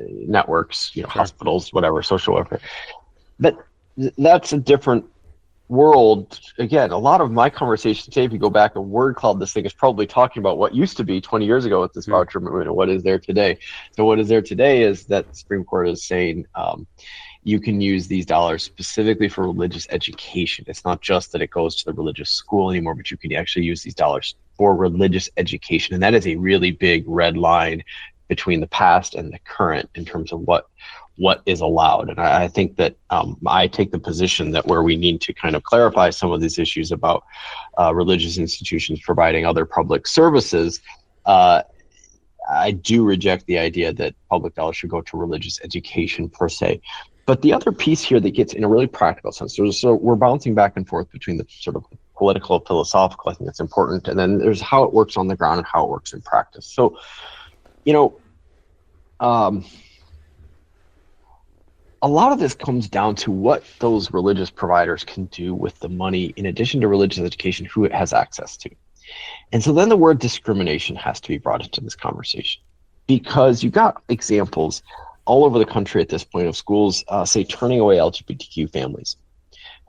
S3: networks, hospitals, whatever, social welfare. But that's a different world. Again, a lot of my conversation today, if you go back and word cloud this thing, is probably talking about what used to be 20 years ago with this voucher movement and what is there today. So what is there today is that the Supreme Court is saying you can use these dollars specifically for religious education. It's not just that it goes to the religious school anymore, but you can actually use these dollars for religious education. And that is a really big red line between the past and the current in terms of what is allowed. And I think that I take the position that where we need to kind of clarify some of these issues about religious institutions providing other public services, I do reject the idea that public dollars should go to religious education per se. But the other piece here that gets in a really practical sense, so we're bouncing back and forth between the sort of political, philosophical, I think that's important, and then there's how it works on the ground and how it works in practice. So, a lot of this comes down to what those religious providers can do with the money, in addition to religious education, who it has access to. And so then the word discrimination has to be brought into this conversation, because you got examples all over the country at this point of schools, say, turning away LGBTQ families.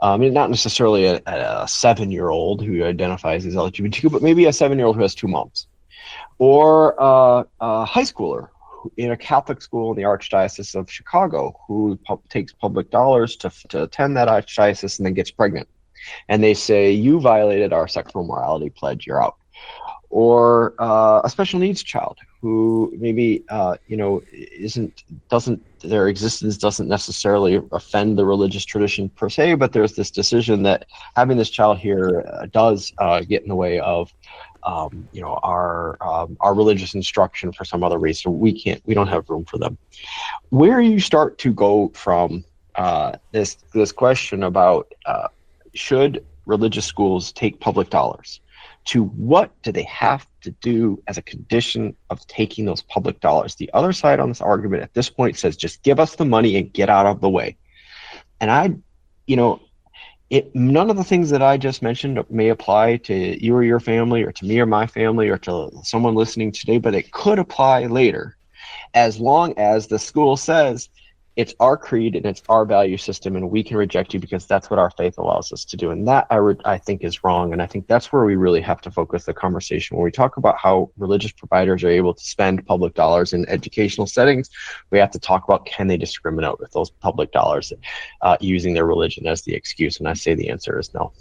S3: Not necessarily a 7-year-old who identifies as LGBTQ, but maybe a 7-year-old who has 2 moms, or a high schooler in a Catholic school in the Archdiocese of Chicago who takes public dollars to attend that archdiocese and then gets pregnant. And they say, you violated our sexual morality pledge, you're out. Or a special needs child who maybe their existence doesn't necessarily offend the religious tradition per se, but there's this decision that having this child here does get in the way of our religious instruction for some other reason. We don't have room for them. Where you start to go from this question about should religious schools take public dollars to what do they have to do as a condition of taking those public dollars. The other side on this argument at this point says, just give us the money and get out of the way. And none of the things that I just mentioned may apply to you or your family, or to me or my family, or to someone listening today, but it could apply later, as long as the school says it's our creed and it's our value system, and we can reject you because that's what our faith allows us to do. And that I think is wrong. And I think that's where we really have to focus the conversation. When we talk about how religious providers are able to spend public dollars in educational settings, we have to talk about, can they discriminate with those public dollars using their religion as the excuse? And I say the answer is no.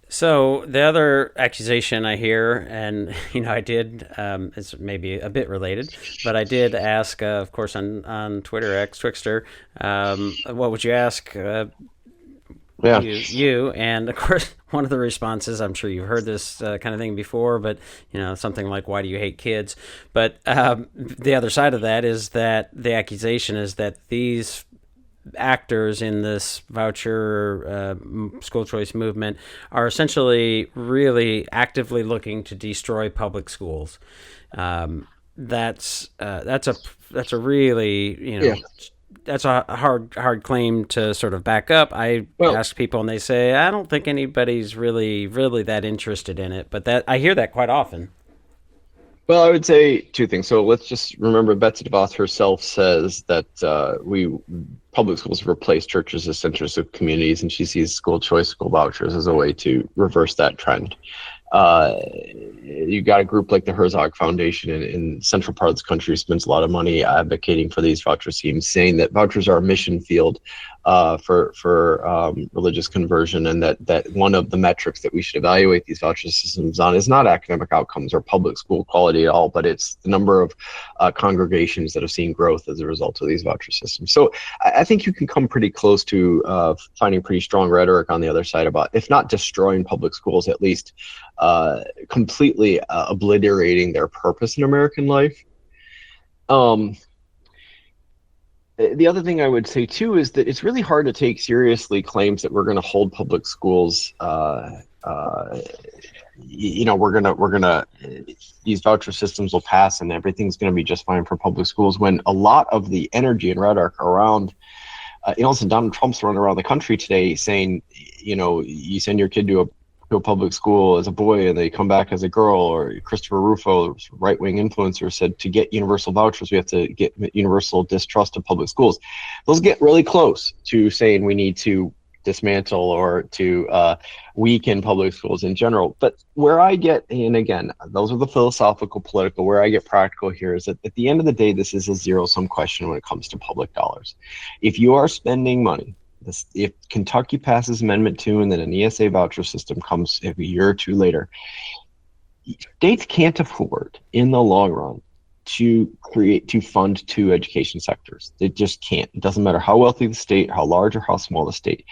S2: So the other accusation I hear, and I did, it's maybe a bit related, but I did ask, of course, on Twitter, Twixter, what would you ask you? And of course, one of the responses, I'm sure you've heard this kind of thing before, but something like, why do you hate kids? But the other side of that is that the accusation is that these actors in this voucher school choice movement are essentially really actively looking to destroy public schools. That's a really that's a hard claim to sort of back up. I ask people and they say, I don't think anybody's really that interested in it, but that I hear that quite often.
S3: Well, I would say two things. So let's just remember Betsy DeVos herself says that public schools have replaced churches as centers of communities, and she sees school choice, school vouchers as a way to reverse that trend. You got a group like the Herzog Foundation in central part of this country spends a lot of money advocating for these voucher schemes, saying that vouchers are a mission field for religious conversion, and that one of the metrics that we should evaluate these voucher systems on is not academic outcomes or public school quality at all, but it's the number of congregations that have seen growth as a result of these voucher systems. So I think you can come pretty close to finding pretty strong rhetoric on the other side about, if not destroying public schools, at least completely obliterating their purpose in American life. The other thing I would say too is that it's really hard to take seriously claims that we're going to hold public schools. These voucher systems will pass and everything's going to be just fine for public schools, when a lot of the energy and rhetoric around, Donald Trump's running around the country today saying, you send your kid to a public school as a boy and they come back as a girl, or Christopher Rufo, right-wing influencer, said to get universal vouchers we have to get universal distrust of public schools. Those get really close to saying we need to dismantle or to weaken public schools in general. But where I get, and again, those are the philosophical, political, where I get practical here is that at the end of the day, this is a zero-sum question when it comes to public dollars. If you are spending money, if Kentucky passes Amendment 2 and then an ESA voucher system comes a year or two later, states can't afford in the long run to fund two education sectors. They just can't. It doesn't matter how wealthy the state, how large or how small the state.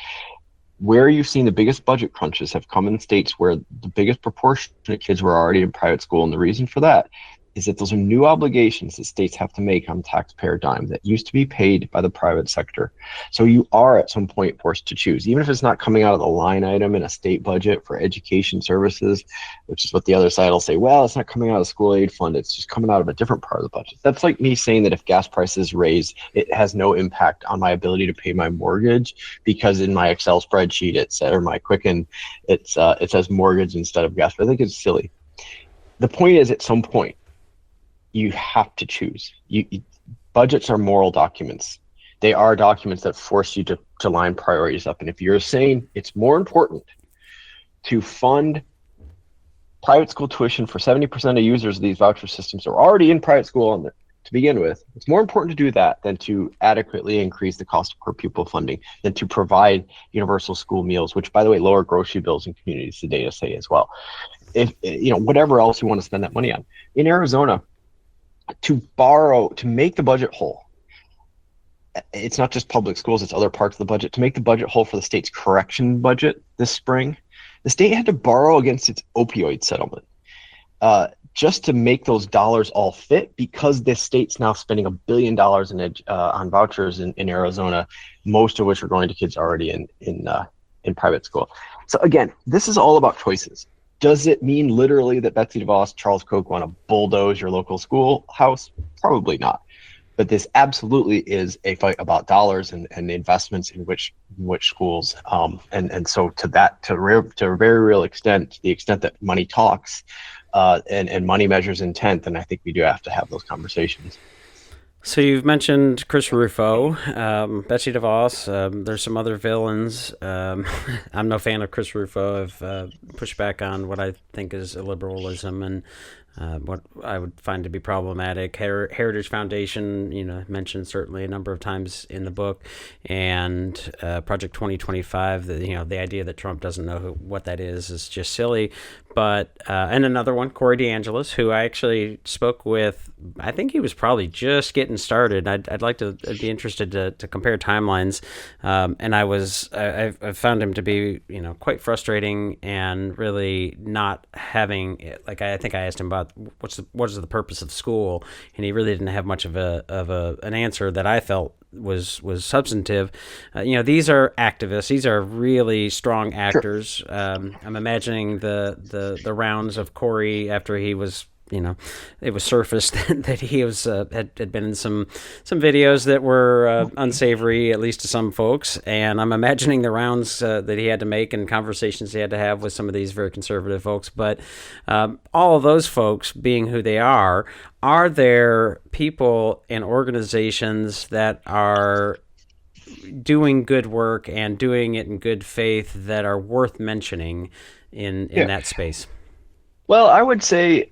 S3: Where you've seen the biggest budget crunches have come in states where the biggest proportion of kids were already in private school. And the reason for that is that those are new obligations that states have to make on taxpayer dime that used to be paid by the private sector. So you are at some point forced to choose, even if it's not coming out of the line item in a state budget for education services, which is what the other side will say, well, it's not coming out of school aid fund, it's just coming out of a different part of the budget. That's like me saying that if gas prices raise, it has no impact on my ability to pay my mortgage, because in my Excel spreadsheet, or my Quicken, it says mortgage instead of gas. But I think it's silly. The point is, at some point, you have to choose. Budgets are moral documents. They are documents that force you to line priorities up. And if you're saying it's more important to fund private school tuition for 70% of users of these voucher systems who are already in private school to begin with, it's more important to do that than to adequately increase the cost of per pupil funding, than to provide universal school meals, which, by the way, lower grocery bills in communities, the data say as well. If whatever else you want to spend that money on. In Arizona, to make the budget whole, it's not just public schools, it's other parts of the budget. To make the budget whole for the state's correction budget this spring, the state had to borrow against its opioid settlement just to make those dollars all fit, because the state's now spending $1 billion on vouchers in Arizona, most of which are going to kids already in private school. So again, this is all about choices. Does it mean literally that Betsy DeVos, Charles Koch want to bulldoze your local schoolhouse? Probably not. But this absolutely is a fight about dollars and the investments in which schools. And so to a very real extent, the extent that money talks and money measures intent, then I think we do have to have those conversations.
S2: So you've mentioned Chris Rufo, Betsy DeVos. There's some other villains. I'm no fan of Chris Rufo. I've pushed back on what I think is illiberalism and what I would find to be problematic. Heritage Foundation, mentioned certainly a number of times in the book, and Project 2025. The idea that Trump doesn't know what that is just silly. But and another one, Corey DeAngelis, who I actually spoke with. I think he was probably just getting started. I'd be interested to compare timelines. And I found him to be quite frustrating and really not having, like, I think I asked him about what is the purpose of school, and he really didn't have much of an answer that I felt was substantive. These are activists. These are really strong actors. Sure. I'm imagining the rounds of Corey after he was it was surfaced that he was had been in some videos that were unsavory, at least to some folks. And I'm imagining the rounds that he had to make and conversations he had to have with some of these very conservative folks. But all of those folks being who they are there people and organizations that are doing good work and doing it in good faith that are worth mentioning in that space?
S3: Well, I would say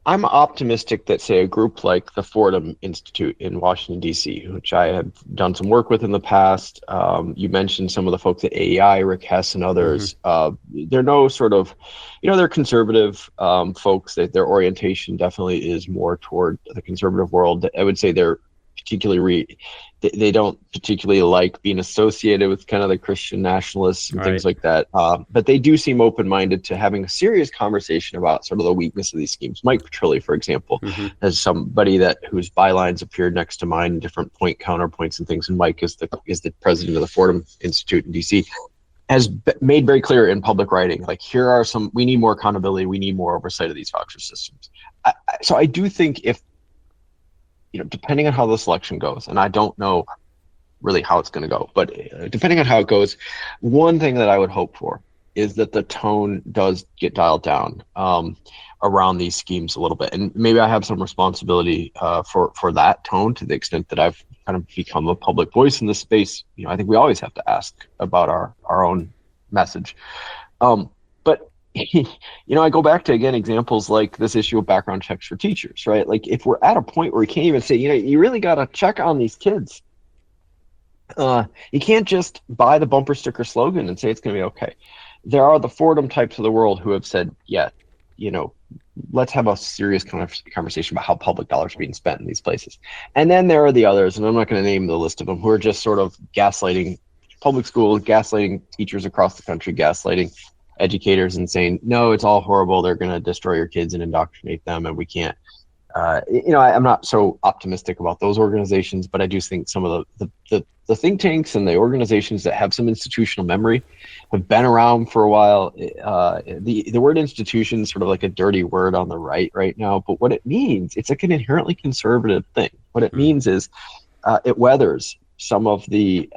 S3: I'm optimistic that, say, a group like the Fordham Institute in Washington, D.C., which I have done some work with in the past. You mentioned some of the folks at AEI, Rick Hess and others. They're no sort of, they're conservative folks. Their orientation definitely is more toward the conservative world. I would say they're particularly they don't particularly like being associated with kind of the Christian nationalists and things like that. But they do seem open-minded to having a serious conversation about sort of the weakness of these schemes. Mike Petrilli, for example, as somebody whose bylines appeared next to mine in different point counterpoints and things. And Mike is the president of the Fordham Institute in DC, has made very clear in public writing, like, we need more accountability. We need more oversight of these voucher systems. So I do think if, depending on how this election goes, and I don't know really how it's going to go, but depending on how it goes, one thing that I would hope for is that the tone does get dialed down around these schemes a little bit. And maybe I have some responsibility for that tone, to the extent that I've kind of become a public voice in this space. I think we always have to ask about our own message. But I go back to, again, examples like this issue of background checks for teachers, right? Like, if we're at a point where we can't even say, you really got to check on these kids. You can't just buy the bumper sticker slogan and say it's going to be okay. There are the Fordham types of the world who have said, let's have a serious kind of conversation about how public dollars are being spent in these places. And then there are the others, and I'm not going to name the list of them, who are just sort of gaslighting public schools, gaslighting teachers across the country, gaslighting educators, and saying, no, it's all horrible. They're going to destroy your kids and indoctrinate them, and we can't. I'm not so optimistic about those organizations, but I do think some of the think tanks and the organizations that have some institutional memory have been around for a while. The word institution is sort of like a dirty word on the right now, but what it means, it's like an inherently conservative thing. What it means is it weathers some of the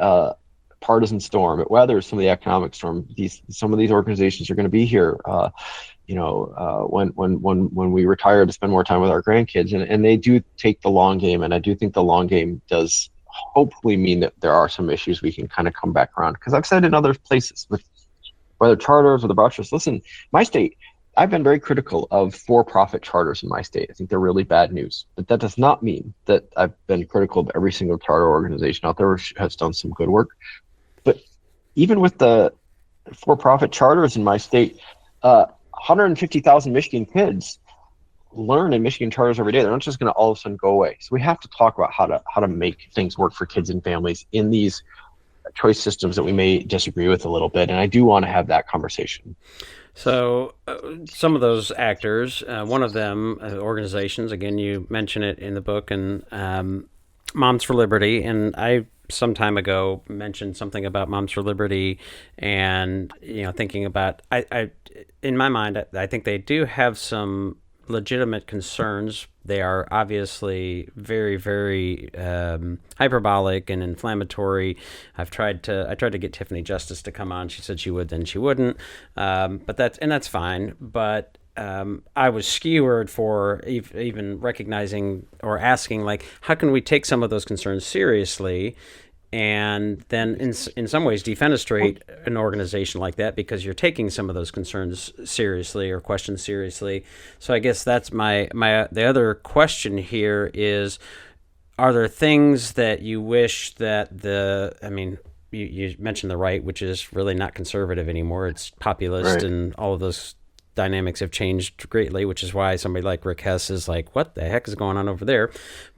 S3: partisan storm. It weathers some of the economic storm. Some of these organizations are going to be here when we retire, to spend more time with our grandkids, and they do take the long game. And I do think the long game does hopefully mean that there are some issues we can kind of come back around. Because I've said in other places, with whether charters or the vouchers, listen, my state, I've been very critical of for-profit charters in my state. I think they're really bad news. But that does not mean that I've been critical of every single charter organization out there who has done some good work. But even with the for-profit charters in my state, 150,000 Michigan kids learn in Michigan charters every day. They're not just going to all of a sudden go away. So we have to talk about how to make things work for kids and families in these choice systems that we may disagree with a little bit. And I do want to have that conversation.
S2: So some of those actors, one of them, organizations, again, you mention it in the book, and Moms for Liberty, and I some time ago mentioned something about Moms for Liberty, and thinking about, I in my mind, I think they do have some legitimate concerns. They are obviously very, very hyperbolic and inflammatory. I tried to get Tiffany Justice to come on. She said she would, then she wouldn't. But that's fine. But I was skewered for even recognizing or asking, like, how can we take some of those concerns seriously, and then in some ways defenestrate an organization like that because you're taking some of those concerns seriously or questions seriously. So I guess that's the other question here is, are there things that you wish that you mentioned the right, which is really not conservative anymore. It's populist, right, and all of those dynamics have changed greatly, which is why somebody like Rick Hess is like, what the heck is going on over there?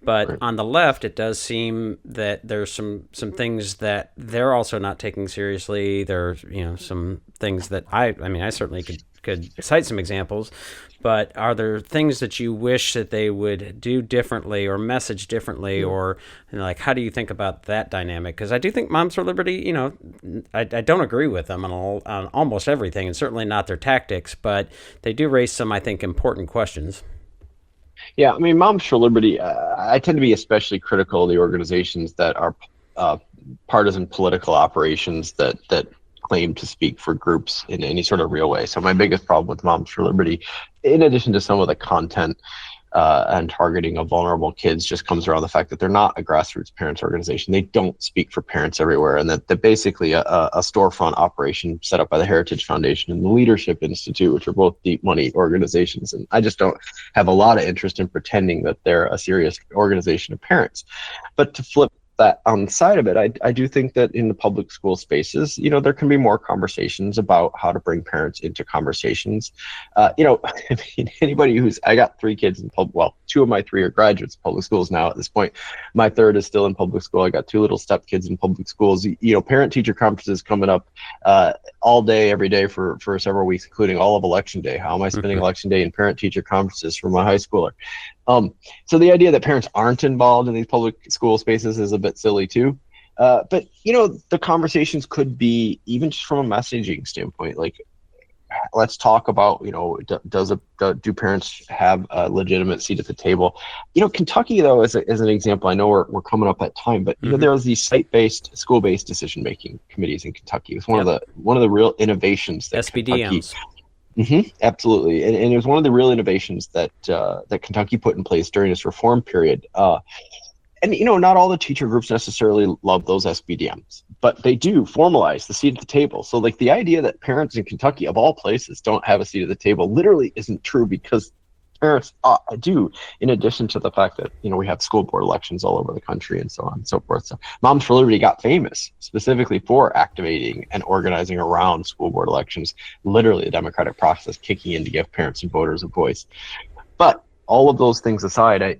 S2: But right, on the left, it does seem that there's some things that they're also not taking seriously. There's, some things that I certainly could cite some examples, but are there things that you wish that they would do differently or message differently, or like how do you think about that dynamic? Because I do think Moms for Liberty, I don't agree with them on almost everything, and certainly not their tactics, but they do raise some, I think, important questions.
S3: Yeah, I mean, Moms for Liberty, I tend to be especially critical of the organizations that are partisan political operations that claim to speak for groups in any sort of real way. So my biggest problem with Moms for Liberty, in addition to some of the content and targeting of vulnerable kids, just comes around the fact that they're not a grassroots parents organization. They don't speak for parents everywhere, and that they're basically a storefront operation set up by the Heritage Foundation and the Leadership Institute, which are both deep money organizations. And I just don't have a lot of interest in pretending that they're a serious organization of parents. But to flip that on the side of it, I do think that in the public school spaces, there can be more conversations about how to bring parents into conversations. I mean, anybody I got 3 kids in well, 2 of my 3 are graduates of public schools now at this point. My 3rd is still in public school. I got 2 little step kids in public schools. Parent teacher conferences coming up all day, every day for several weeks, including all of election day. How am I spending election day in parent teacher conferences for my high schooler? So the idea that parents aren't involved in these public school spaces is a bit silly too. But the conversations could be, even just from a messaging standpoint, like, let's talk about, do parents have a legitimate seat at the table? Kentucky, though, as an example, I know we're coming up at time, but there was these site-based, school-based decision-making committees in Kentucky. It's one of the real innovations that
S2: SBDMs.
S3: Absolutely, and it was one of the real innovations that Kentucky put in place during its reform period. And not all the teacher groups necessarily love those SBDMs, but they do formalize the seat at the table. So, like, the idea that parents in Kentucky, of all places, don't have a seat at the table literally isn't true, because parents do, in addition to the fact that we have school board elections all over the country and so on and so forth. So Moms for Liberty got famous specifically for activating and organizing around school board elections, literally a democratic process kicking in to give parents and voters a voice. But all of those things aside,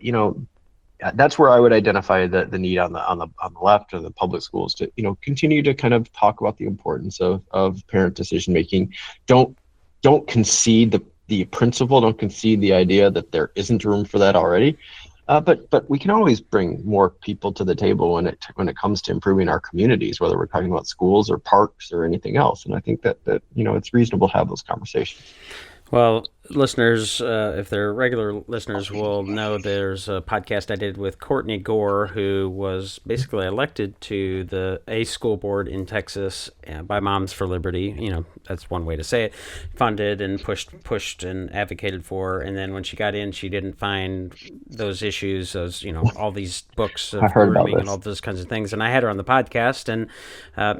S3: that's where I would identify the need on the left of the public schools to continue to kind of talk about the importance of parent decision making. Don't concede the principle, don't concede the idea that there isn't room for that already. But we can always bring more people to the table when it comes to improving our communities, whether we're talking about schools or parks or anything else. And I think that it's reasonable to have those conversations.
S2: Well, listeners, if they're regular listeners, will know there's a podcast I did with Courtney Gore, who was basically elected to a school board in Texas by Moms for Liberty. That's one way to say it. Funded and pushed and advocated for. And then when she got in, she didn't find those issues, all these books of grooming and all those kinds of things. And I had her on the podcast, and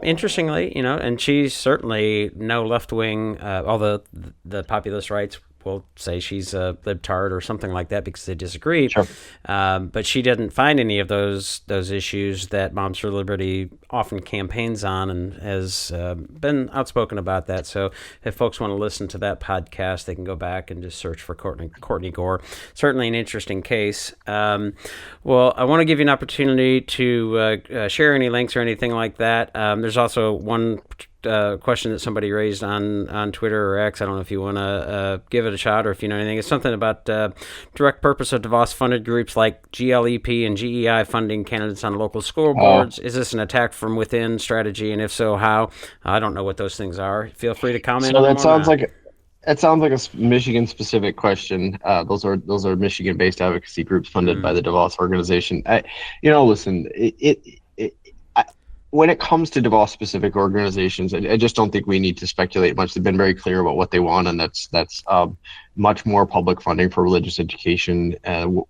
S2: interestingly, and she's certainly no left-wing, although the populist rights will say she's a libtard or something like that because they disagree.
S3: Sure.
S2: But she didn't find any of those issues that Moms for Liberty often campaigns on, and has been outspoken about that. So if folks want to listen to that podcast, they can go back and just search for Courtney Gore. Certainly an interesting case. Well, I want to give you an opportunity to share any links or anything like that. There's also one question that somebody raised on Twitter or X. I don't know if you want to give it a shot, or if you know anything. It's something about direct purpose of DeVos-funded groups like GLEP and GEI funding candidates on local school boards. Is this an attack from within strategy, and if so, how? I don't know what those things are. Feel free to comment.
S3: So that sounds like a Michigan-specific question. Those are Michigan-based advocacy groups funded by the DeVos organization. Listen, when it comes to DeVos-specific organizations, I just don't think we need to speculate much. They've been very clear about what they want, and that's much more public funding for religious education,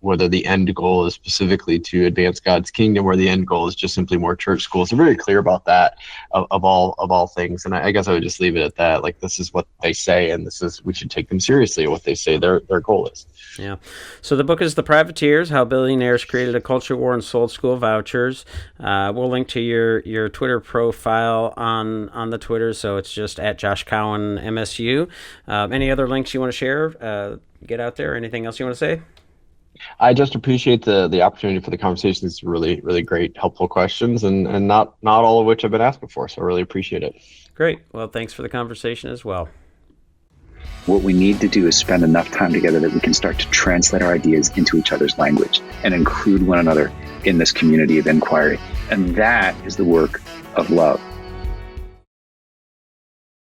S3: whether the end goal is specifically to advance God's kingdom or the end goal is just simply more church schools. They're very clear about that of all things. And I guess I would just leave it at that. Like, this is what they say, and we should take them seriously, what they say their goal is.
S2: Yeah. So the book is The Privateers, How Billionaires Created a Culture War and Sold School Vouchers. We'll link to your Twitter profile on the Twitter. So it's just at Josh Cowen MSU. Any other links you want to share? Get out there. Anything else you want to say?
S3: I just appreciate the opportunity for the conversation. It's really, really great, helpful questions, and not all of which I've been asked before. So I really appreciate it.
S2: Great. Well, thanks for the conversation as well.
S1: What we need to do is spend enough time together that we can start to translate our ideas into each other's language and include one another in this community of inquiry. And that is the work of love.